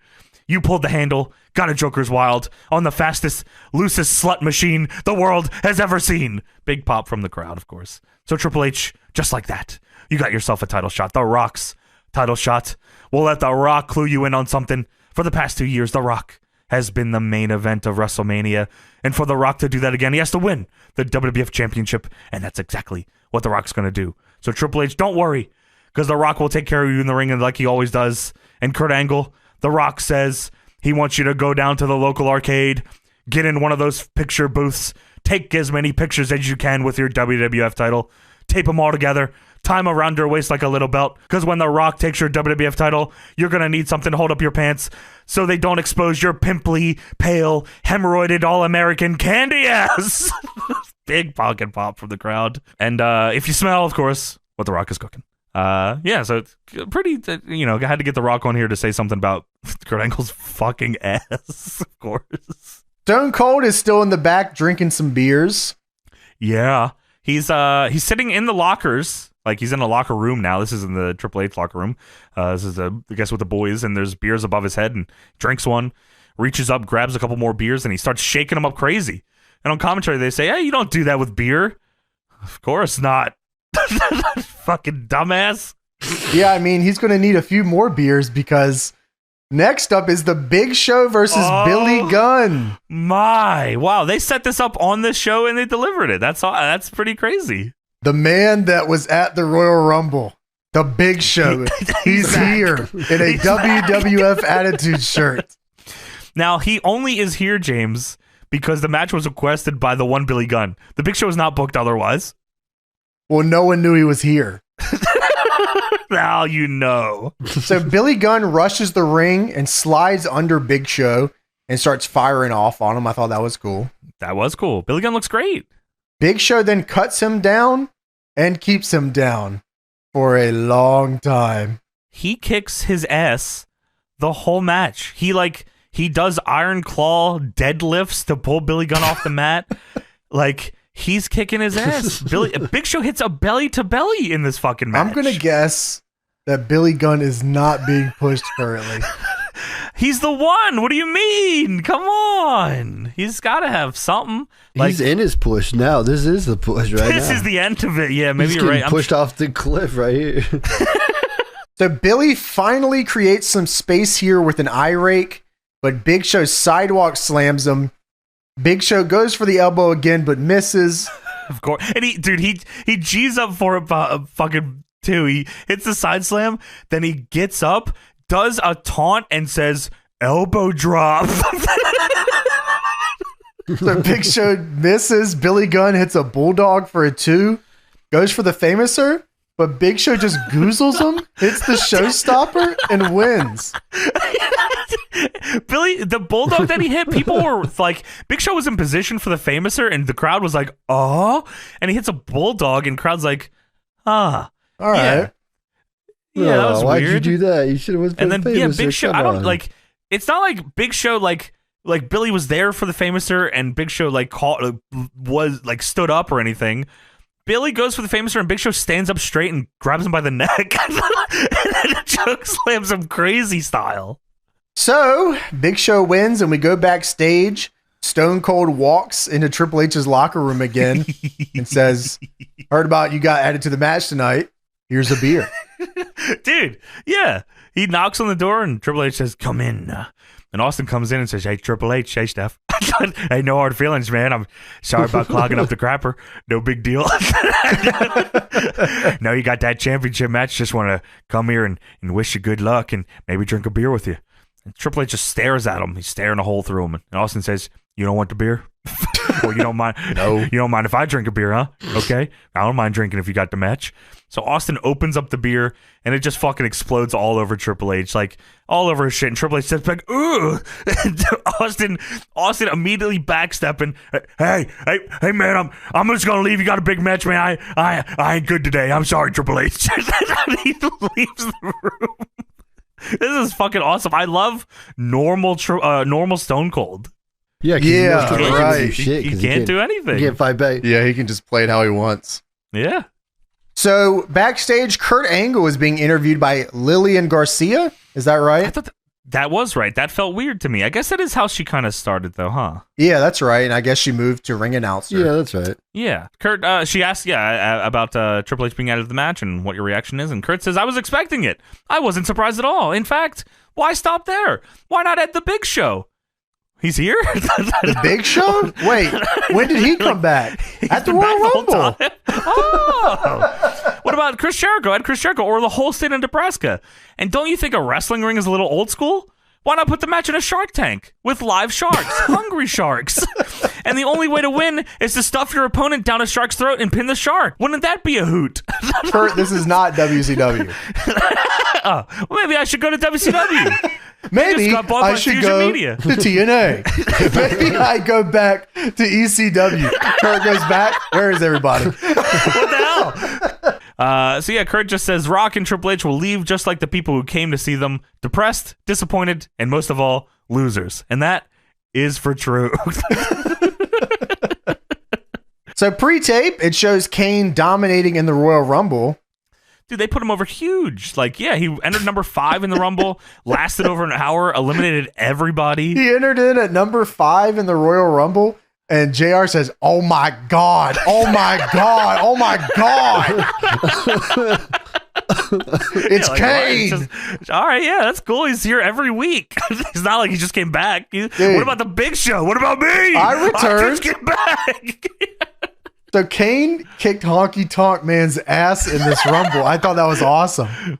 You pulled the handle, got a Joker's Wild on the fastest, loosest slut machine the world has ever seen. Big pop from the crowd, of course. So Triple H, just like that, you got yourself a title shot. The Rock's title shot. We'll let The Rock clue you in on something. For the past 2 years, The Rock has been the main event of WrestleMania. And for The Rock to do that again, he has to win the WWF Championship. And that's exactly what The Rock's going to do. So Triple H, don't worry, because The Rock will take care of you in the ring like he always does. And Kurt Angle, The Rock says he wants you to go down to the local arcade, get in one of those picture booths, take as many pictures as you can with your WWF title, tape them all together, tie them around your waist like a little belt, because when The Rock takes your WWF title, you're going to need something to hold up your pants so they don't expose your pimply, pale, hemorrhoided, all-American candy ass. Big pocket pop from the crowd. And if you smell, of course, what The Rock is cooking. Yeah, so it's pretty, you know, I had to get The Rock on here to say something about Kurt Angle's fucking ass, of course. Stone Cold is still in the back drinking some beers. Yeah, he's sitting in the lockers, like he's in a locker room now. This is in the Triple H locker room. This is I guess with the boys, and there's beers above his head, and drinks one, reaches up, grabs a couple more beers, and he starts shaking them up crazy. And on commentary, they say, hey, you don't do that with beer. Of course not. Fucking dumbass. Yeah, I mean, he's going to need a few more beers because next up is the Big Show versus Billy Gunn. My, wow, they set this up on this show and they delivered it. That's pretty crazy. The man that was at the Royal Rumble, the Big Show, he's here in a WWF Attitude shirt. Now, he only is here, James, because the match was requested by the one Billy Gunn. The Big Show is not booked otherwise. Well, no one knew he was here. Now you know. So Billy Gunn rushes the ring and slides under Big Show and starts firing off on him. I thought that was cool. That was cool. Billy Gunn looks great. Big Show then cuts him down and keeps him down for a long time. He kicks his ass the whole match. He He does Iron Claw deadlifts to pull Billy Gunn off the mat. Like, he's kicking his ass. Big Show hits a belly to belly in this fucking match. I'm going to guess that Billy Gunn is not being pushed currently. He's the one. What do you mean? Come on. He's got to have something. Like, he's in his push now. This is the push right now. This is the end of it. Yeah, maybe he's you're right. getting pushed off the cliff right here. So Billy finally creates some space here with an eye rake, but Big Show sidewalk slams him. Big Show goes for the elbow again, but misses. Of course. And he G's up for it fucking too. He hits the side slam, then he gets up, does a taunt, and says, elbow drop. So Big Show misses. Billy Gunn hits a bulldog for a 2. Goes for the famouser, but Big Show just goozles him, hits the showstopper, and wins. Billy, the bulldog that he hit, people were like, Big Show was in position for the famouser, and the crowd was like, oh, and he hits a bulldog, and crowd's like, ah. All right. Yeah, that was why'd weird. you do that? You should have went for And the then, famouser. Big Show, Come I don't on. like, it's not like Big Show, like Billy was there for the famouser, and Big Show, like, stood up or anything. Billy goes for the famouser, and Big Show stands up straight and grabs him by the neck. And then choke slams him crazy style. So Big Show wins, and we go backstage. Stone Cold walks into Triple H's locker room again and says, heard about you got added to the match tonight. Here's a beer. Dude, yeah. He knocks on the door, and Triple H says, come in. And Austin comes in and says, hey, Triple H, hey, Steph. Hey, no hard feelings, man. I'm sorry about clogging up the crapper. No big deal. Now you got that championship match. Just want to come here and wish you good luck and maybe drink a beer with you. And Triple H just stares at him. He's staring a hole through him. And Austin says, you don't want the beer? Well, you don't mind? No. You don't mind if I drink a beer, huh? Okay. I don't mind drinking if you got the match. So Austin opens up the beer, and it just fucking explodes all over Triple H, like all over his shit. And Triple H steps back, ugh. And Austin immediately backstepping. Hey, man, I'm just gonna leave. You got a big match, man. I ain't good today. I'm sorry, Triple H. He leaves the room. This is fucking awesome. I love normal Stone Cold. Yeah, right. He can't do anything. He can't fight back. Yeah, he can just play it how he wants. Yeah. So backstage, Kurt Angle is being interviewed by Lillian Garcia. Is that I right? thought that was right. That felt weird to me. I guess that is how she kind of started, though, huh? Yeah, that's right. And I guess she moved to ring announcer. Yeah, that's right. Yeah. Kurt, she asked, about Triple H being out of the match and what your reaction is. And Kurt says, I was expecting it. I wasn't surprised at all. In fact, why stop there? Why not at the Big Show? He's here? The Big Show? Wait, when did he come back? At the Royal Rumble. Oh. What about Chris Jericho? At Chris Jericho or the whole state of Nebraska? And don't you think a wrestling ring is a little old school? Why not put the match in a Shark Tank with live sharks, hungry sharks? And the only way to win is to stuff your opponent down a shark's throat and pin the shark. Wouldn't that be a hoot? Kurt, this is not WCW. Well, maybe I should go to WCW. Maybe got bought by I should Fusion go Media. to TNA. Maybe I go back to ECW. Kurt goes back. Where is everybody? What the hell? So Kurt just says Rock and Triple H will leave just like the people who came to see them, depressed, disappointed, and most of all, losers. And that is for true. So pre-tape, it shows Kane dominating in the Royal Rumble. Dude, they put him over huge. Like, yeah, he entered number 5 in the Rumble, lasted over an hour, eliminated everybody. He entered in at number 5 in the Royal Rumble, and JR says, oh my God, oh my God, oh my God. It's Kane. All right, yeah, that's cool. He's here every week. It's not like he just came back. What about the Big Show? What about me? I returned. I just came back. So Kane kicked Honky Tonk Man's ass in this Rumble. I thought that was awesome.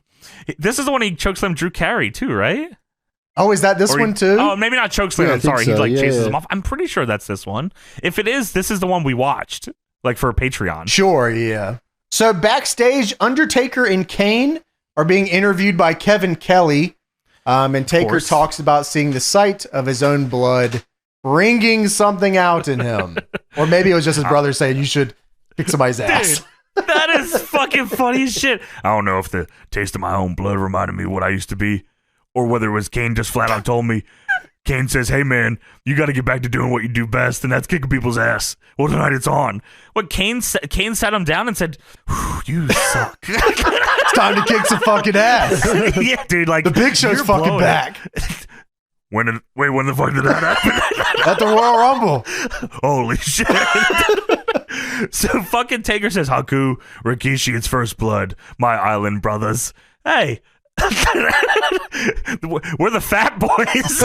This is the one he chokeslammed Drew Carey too, right? Oh, is that this one too? Oh, maybe not chokeslam. Yeah, I'm sorry. so. He chases him off. I'm pretty sure that's this one. If it is, this is the one we watched, like for Patreon. Sure, yeah. So backstage, Undertaker and Kane are being interviewed by Kevin Kelly. And Taker talks about seeing the sight of his own blood bringing something out in him. Or maybe it was just his brother saying, you should kick somebody's ass. Dude, that is fucking funny as shit. I don't know if the taste of my own blood reminded me of what I used to be, or whether it was Kane just flat out told me, Kane says, hey, man, you got to get back to doing what you do best, and that's kicking people's ass. Well, tonight it's on. What Kane sat him down and said, you suck. It's time to kick some fucking ass. Yeah, dude, like the Big Show's fucking back. When the fuck did that happen? At the Royal Rumble. Holy shit. So fucking Taker says, Haku, Rikishi, it's first blood. My island brothers. Hey. We're the fat boys.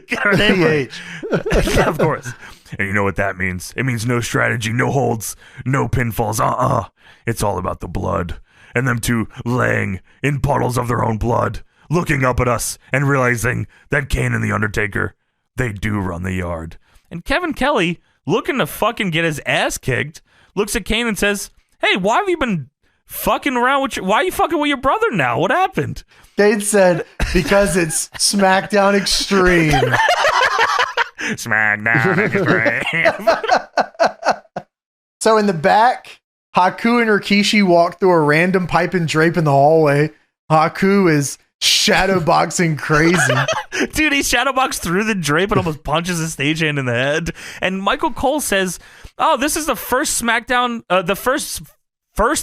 Get our name right. Yeah, of course. And you know what that means? It means no strategy, no holds, no pinfalls. It's all about the blood. And them two laying in puddles of their own blood, looking up at us and realizing that Kane and The Undertaker, they do run the yard. And Kevin Kelly, looking to fucking get his ass kicked, looks at Kane and says, hey, why have you been fucking around with why are you fucking with your brother now? What happened? Kane said, because it's SmackDown Extreme. SmackDown Extreme. So in the back, Haku and Rikishi walk through a random pipe and drape in the hallway. Haku is shadowboxing crazy. Dude, he shadowboxed through the drape and almost punches his stagehand in the head. And Michael Cole says, oh, this is the first SmackDown, the first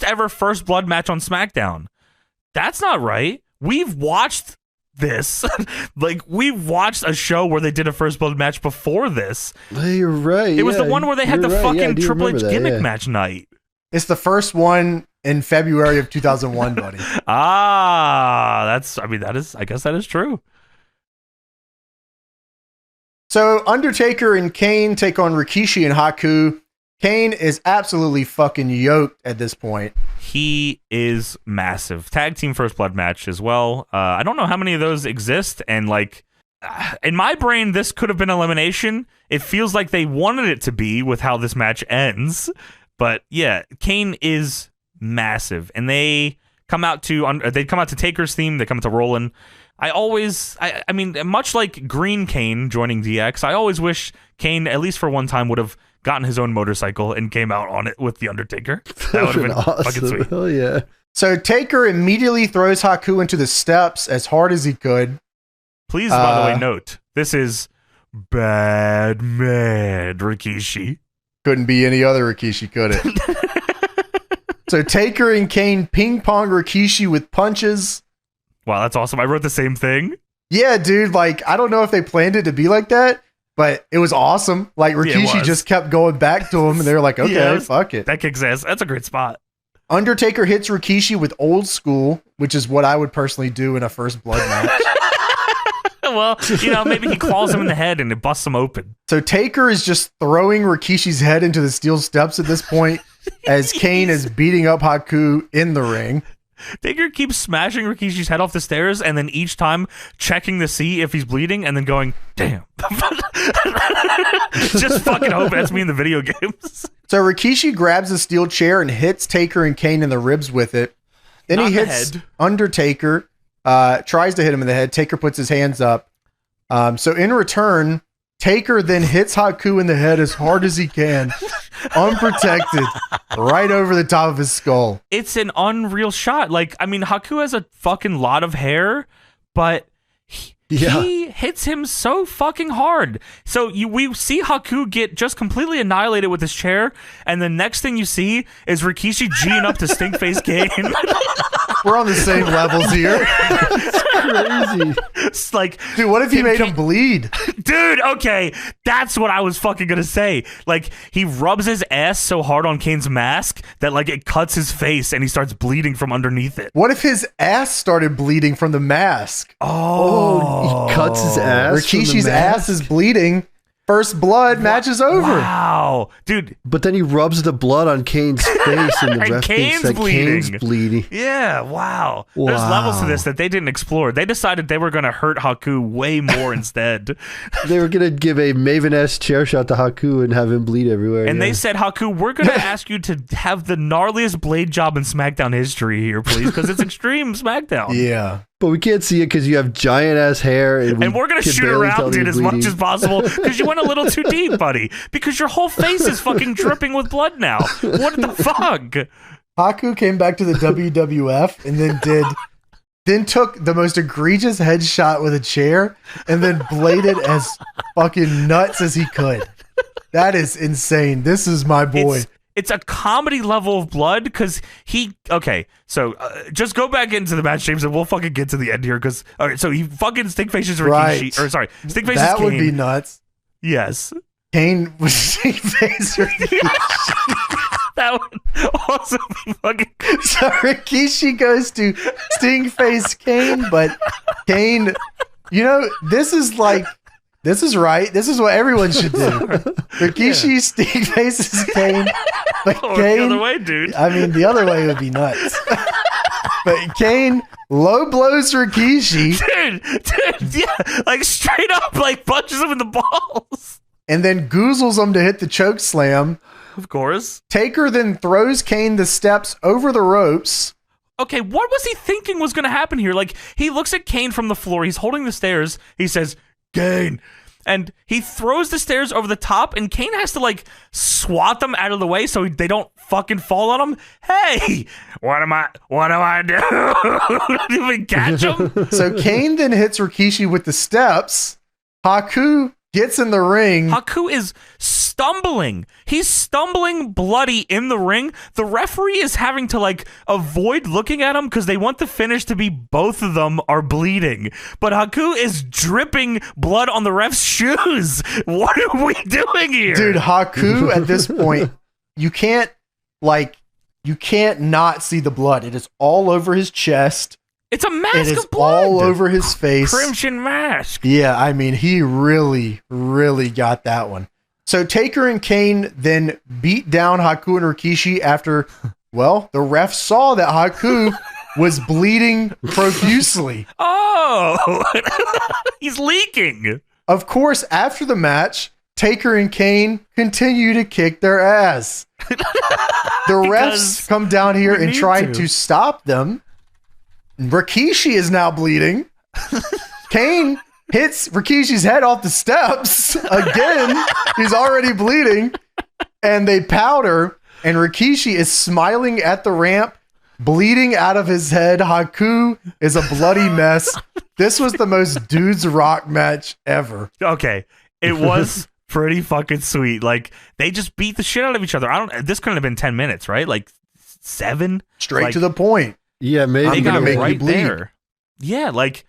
ever First Blood match on SmackDown. That's not right. We've watched this. Like, we've watched a show where they did a First Blood match before this. You're right. It was the one where they had the fucking Triple H gimmick match night. It's the first one in February of 2001, buddy. I guess that is true. So Undertaker and Kane take on Rikishi and Haku. Kane is absolutely fucking yoked at this point. He is massive. Tag team First Blood match as well. I don't know how many of those exist, and like in my brain, this could have been elimination. It feels like they wanted it to be with how this match ends. But yeah, Kane is massive, and they come out to Taker's theme. They come out to Rollin'. I mean, much like Green Kane joining DX, I always wish Kane, at least for one time, would have gotten his own motorcycle and came out on it with The Undertaker. That would have been awesome. fucking sweet. Hell yeah. So Taker immediately throws Haku into the steps as hard as he could. Please, by the way, note, this is Bad Mad Rikishi. Couldn't be any other Rikishi, could it? So Taker and Kane ping pong Rikishi with punches. Wow, that's awesome. I wrote the same thing. Yeah, dude. Like, I don't know if they planned it to be like that, but it was awesome. Like, Rikishi just kept going back to him, and they were like, okay, fuck it. That kicks ass. That's a great spot. Undertaker hits Rikishi with Old School, which is what I would personally do in a First Blood match. Well, you know, maybe he claws him in the head and it busts him open. So Taker is just throwing Rikishi's head into the steel steps at this point as Kane is beating up Haku in the ring. Taker keeps smashing Rikishi's head off the stairs and then each time checking to see if he's bleeding and then going, damn. Just fucking hope that's me in the video games. So Rikishi grabs a steel chair and hits Taker and Kane in the ribs with it. Then he hits Undertaker, tries to hit him in the head. Taker puts his hands up. So in return, Taker then hits Haku in the head as hard as he can, unprotected, right over the top of his skull. It's an unreal shot. Like, I mean, Haku has a fucking lot of hair, but he hits him so fucking hard. So we see Haku get just completely annihilated with his chair, and the next thing you see is Rikishi G'ing up to Stinkface Kane. We're on the same levels here. Crazy. It's like, dude, what if he made him bleed? Dude, okay, that's what I was fucking gonna say. Like, he rubs his ass so hard on Kane's mask that like it cuts his face and he starts bleeding from underneath it. What if his ass started bleeding from the mask? Oh, he cuts his ass. Rikishi's ass is bleeding. First Blood, match is over. Wow, dude. But then he rubs the blood on Kane's face and the ref thinks that Kane's bleeding. Yeah, wow. There's levels to this that they didn't explore. They decided they were going to hurt Haku way more instead. They were going to give a Maven-esque chair shot to Haku and have him bleed everywhere. And they said, Haku, we're going to ask you to have the gnarliest blade job in SmackDown history here, please, because it's Extreme SmackDown. Yeah. But we can't see it because you have giant ass hair. And we're going to shoot around it as much as possible because you went a little too deep, buddy. Because your whole face is fucking dripping with blood now. What the fuck? Haku came back to the WWF and then did then took the most egregious headshot with a chair and then bladed as fucking nuts as he could. That is insane. This is my boy. It's a comedy level of blood because so just go back into the match, James, and we'll fucking get to the end here because, all right, so he fucking stink faces Rikishi, Right. or sorry, stink faces That Kane. would be nuts. Yes. Kane was stink face Rikishi. That would also be fucking... So Rikishi goes to stink face Kane, but Kane, this is right. This is what everyone should do. Rikishi stink faces Kane, but Kane, the other way, dude. I mean, the other way would be nuts. But Kane low blows Rikishi, dude, yeah, like straight up, like punches him in the balls, and then goozles him to hit the choke slam. Of course. Taker then throws Kane the steps over the ropes. Okay, what was he thinking was going to happen here? Like, he looks at Kane from the floor. He's holding the stairs. He says, Kane. And he throws the stairs over the top, and Kane has to, like, swat them out of the way so they don't fucking fall on him. Hey, what do I do? Didn't even catch him? So Kane then hits Rikishi with the steps. Haku gets in the ring. Haku is stumbling. He's stumbling bloody in the ring. The referee is having to like avoid looking at him because they want the finish to be both of them are bleeding. But Haku is dripping blood on the ref's shoes. What are we doing here? Dude, Haku at this point, you can't not see the blood. It is all over his chest. It's a mask It is of blood. all over his face. Crimson mask. Yeah, I mean, he really, really got that one. So Taker and Kane then beat down Haku and Rikishi after, well, the ref saw that Haku was bleeding profusely. Oh, he's leaking. Of course, after the match, Taker and Kane continue to kick their ass. The refs come down here and try to stop them. Rikishi is now bleeding. Kane hits Rikishi's head off the steps again. He's already bleeding. And they powder, and Rikishi is smiling at the ramp, bleeding out of his head. Haku is a bloody mess. This was the most dudes rock match ever. Okay, it was pretty fucking sweet. Like, they just beat the shit out of each other. This couldn't have been 10 minutes, right? Like 7? Straight to the point. Yeah, maybe. They got make right you bleed. there. Yeah, like,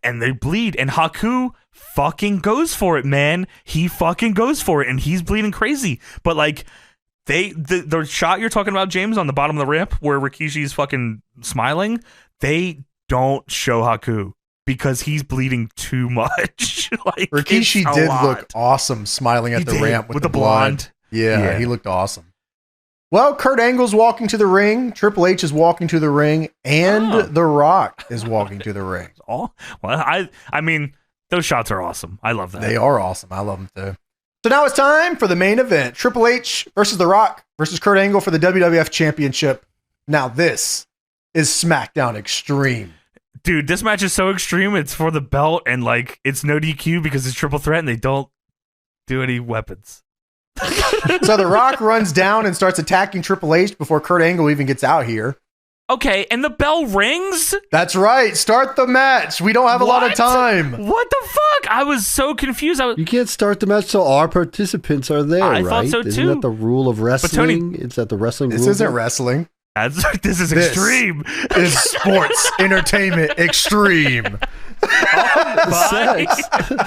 and they bleed, and Haku fucking goes for it, man. He fucking goes for it, and he's bleeding crazy. But like, the shot you're talking about, James, on the bottom of the ramp where Rikishi's fucking smiling, they don't show Haku because he's bleeding too much. Like, Rikishi did look awesome smiling at the ramp with the blonde. Yeah, he looked awesome. Well, Kurt Angle's walking to the ring, Triple H is walking to the ring, and The Rock is walking to the ring. Oh, well, I mean, those shots are awesome. I love that. They are awesome. I love them too. So now it's time for the main event. Triple H versus The Rock versus Kurt Angle for the WWF Championship. Now this is SmackDown Extreme. Dude, this match is so extreme. It's for the belt, and like, it's no DQ because it's triple threat, and they don't do any weapons. So The Rock runs down and starts attacking Triple H before Kurt Angle even gets out here. Okay, and the bell rings? That's right. Start the match. We don't have a lot of time. What the fuck? I was so confused. You can't start the match till our participants are there, I right? thought so, Isn't too. that the rule of wrestling? Is that the wrestling rule? This isn't wrestling. This is extreme. This is sports entertainment extreme.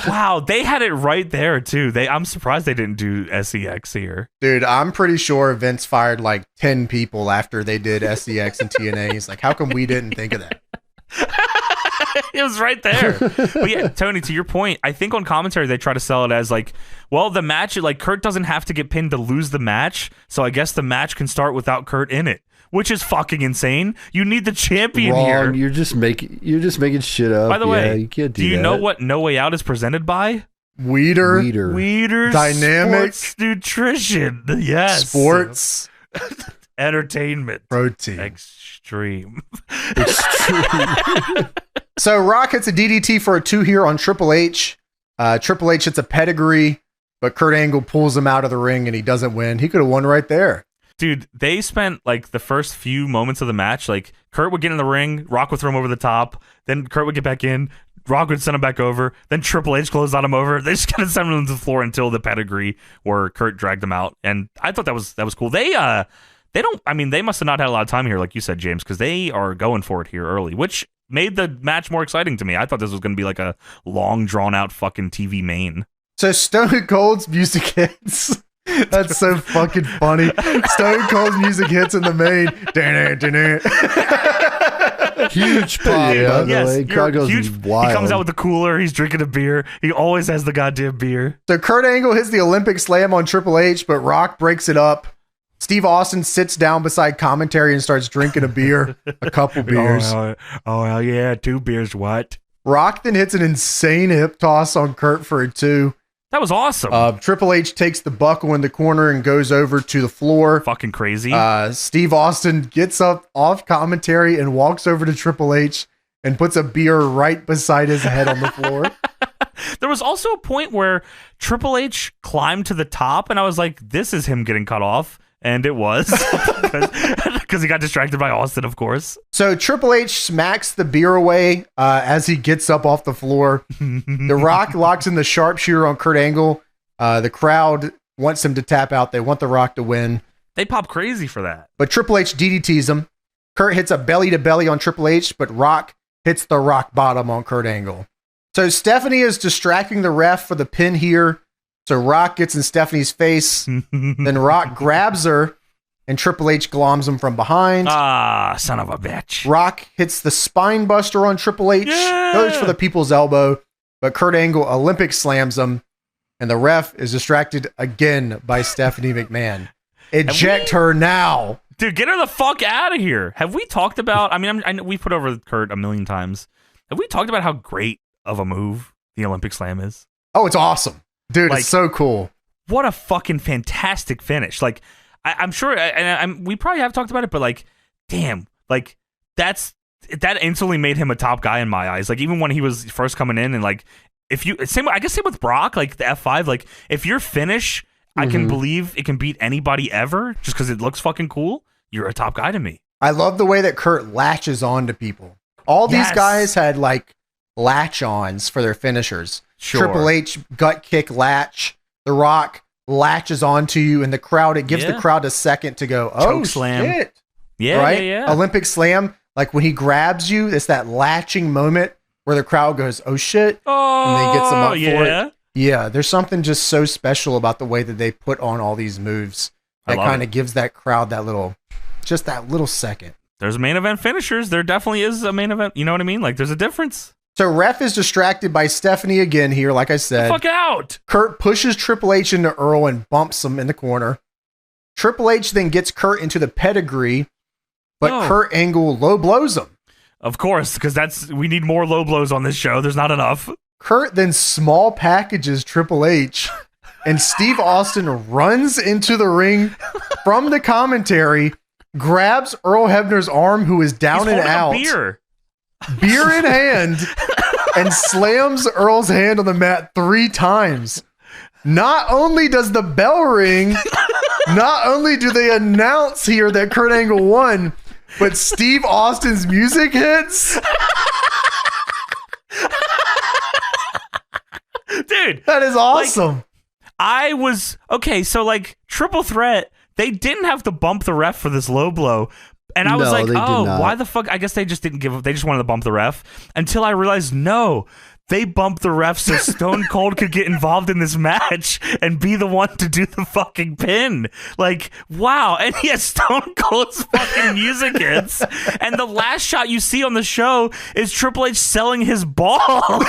Wow, they had it right there too. I'm surprised they didn't do SEX here. Dude, I'm pretty sure Vince fired like 10 people after they did SEX and TNA. He's like, how come we didn't think of that? It was right there. But yeah, Tony, to your point, I think on commentary they try to sell it as like, well, the match, like, Kurt doesn't have to get pinned to lose the match, so I guess the match can start without Kurt in it, which is fucking insane. You need the champion here. You're just making shit up. By the way, you can't do you that. know what No Way Out is presented by? Weeder Dynamic Sports Nutrition. Yes. Sports Entertainment. Protein. Extreme. So Rock hits a DDT for a 2 here on Triple H. Triple H hits a pedigree, but Kurt Angle pulls him out of the ring and he doesn't win. He could have won right there. Dude, they spent like the first few moments of the match, like Kurt would get in the ring, Rock would throw him over the top, then Kurt would get back in, Rock would send him back over, then Triple H closed on him over. They just kind of sent him to the floor until the pedigree where Kurt dragged him out. And I thought that was cool. They must have not had a lot of time here, like you said, James, because they are going for it here early, which made the match more exciting to me. I thought this was going to be like a long, drawn-out fucking TV main. So Stone Cold's music hits. That's so fucking funny. Stone Cold's music hits in the main. Huge pop, by the way. Crowd goes wild. He comes out with the cooler. He's drinking a beer. He always has the goddamn beer. So Kurt Angle hits the Olympic Slam on Triple H, but Rock breaks it up. Steve Austin sits down beside commentary and starts drinking a beer. A couple beers. Oh, yeah. 2 beers. What? Rock then hits an insane hip toss on Kurt for a 2. That was awesome. Triple H takes the buckle in the corner and goes over to the floor. Fucking crazy. Steve Austin gets up off commentary and walks over to Triple H and puts a beer right beside his head on the floor. There was also a point where Triple H climbed to the top, and I was like, this is him getting cut off. And it was, because he got distracted by Austin, of course. So Triple H smacks the beer away as he gets up off the floor. The Rock locks in the sharpshooter on Kurt Angle. The crowd wants him to tap out. They want The Rock to win. They pop crazy for that. But Triple H DDTs him. Kurt hits a belly-to-belly on Triple H, but Rock hits the rock bottom on Kurt Angle. So Stephanie is distracting the ref for the pin here. So Rock gets in Stephanie's face. Then Rock grabs her, and Triple H gloms him from behind. Ah, son of a bitch. Rock hits the spine buster on Triple H. Yeah. Goes for the people's elbow, but Kurt Angle Olympic slams him, and the ref is distracted again by Stephanie McMahon. Eject her now. Dude, get her the fuck out of here. Have we talked about, I know we've put over Kurt a million times. Have we talked about how great of a move the Olympic Slam is? Oh, it's awesome. Dude, like, it's so cool. What a fucking fantastic finish. Like, I'm sure, and we probably have talked about it, but like, damn, like, that instantly made him a top guy in my eyes. Like, even when he was first coming in, and like, same with Brock, like the F5, like, if your finish, I can believe it can beat anybody ever just because it looks fucking cool, you're a top guy to me. I love the way that Kurt latches on to people. All these guys had like latch-ons for their finishers. Sure. Triple H gut kick latch. The Rock latches onto you, and the crowd, it gives the crowd a second to go, oh, choke slam. Shit. Yeah, right? yeah. Olympic Slam, like when he grabs you, it's that latching moment where the crowd goes, oh shit. Oh, and they get some up for yeah. it. Yeah, there's something just so special about the way that they put on all these moves that kind of gives that crowd that little second. There's main event finishers. There definitely is a main event. You know what I mean? Like, there's a difference. So ref is distracted by Stephanie again here, like I said. Fuck out! Kurt pushes Triple H into Earl and bumps him in the corner. Triple H then gets Kurt into the pedigree, but Kurt Angle low blows him. Of course, because we need more low blows on this show. There's not enough. Kurt then small packages Triple H, and Steve Austin runs into the ring from the commentary, grabs Earl Hebner's arm, who is down and out. Beer in hand, and slams Earl's hand on the mat 3 times. Not only does the bell ring, not only do they announce here that Kurt Angle won, but Steve Austin's music hits. Dude, that is awesome. So like triple threat, they didn't have to bump the ref for this low blow. And I was like, oh, why the fuck? I guess they just didn't they just wanted to bump the ref until I realized, no, they bumped the ref so Stone Cold could get involved in this match and be the one to do the fucking pin. Like, wow. And he has Stone Cold's fucking music hits. And the last shot you see on the show is Triple H selling his balls.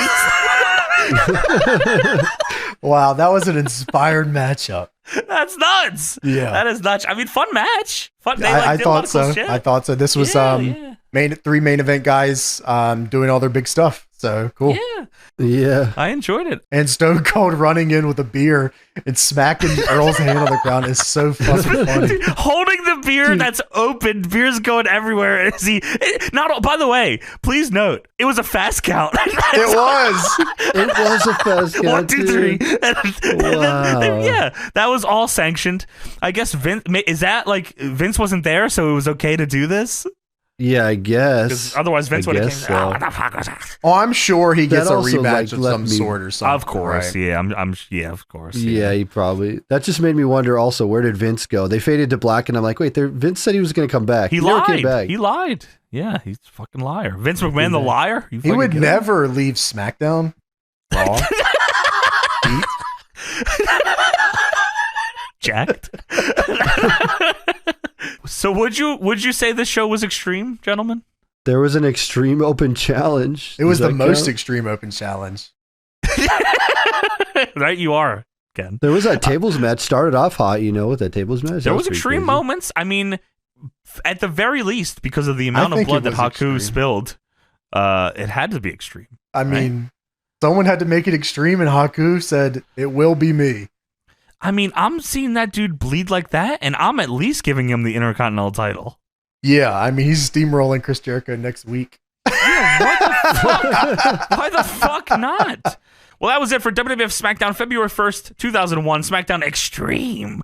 Wow, that was an inspired matchup. That's nuts. Yeah, that is nuts. I mean, fun match. Fun. I thought so. I thought so. This was 3 main event guys doing all their big stuff. So cool. Yeah, Yeah. I enjoyed it. And Stone Cold running in with a beer and smacking Earl's hand on the ground is so fucking funny. Holding the beer that's open, beer's going everywhere. By the way, please note, it was a fast count. It was. It was a fast count. 1, 2, 3. Wow. Yeah, that was all sanctioned. I guess Vince, is that like Vince wasn't there, so it was okay to do this? Yeah, I guess. Because otherwise Vince would have came. So. Oh, what the fuck was that? Oh, I'm sure he gets That a also, rematch like, of left some me- sort or something. Of course, right? yeah. Yeah, of course. Yeah, he probably. That just made me wonder also, where did Vince go? They faded to black, and I'm like, wait, Vince said he was going to come back. He never lied. came back. He lied. Yeah, he's a fucking liar. Vince McMahon, the liar. You He fucking would get it? never leave SmackDown. Raw. Jacked. So would you say this show was extreme, gentlemen? There was an Extreme Open Challenge. It was Does the that most count? extreme open challenge. Right, you are, Ken. There was that tables match. Started off hot, with that tables match. There That was pretty extreme crazy. moments. I mean, at the very least, because of the amount of think blood it that was Haku extreme. spilled, it had to be extreme. I mean, someone had to make it extreme, and Haku said, "It will be me." I mean, I'm seeing that dude bleed like that, and I'm at least giving him the Intercontinental title. Yeah, I mean, he's steamrolling Chris Jericho next week. Why the fuck not? Well, that was it for WWF SmackDown, February 1st, 2001, SmackDown Extreme.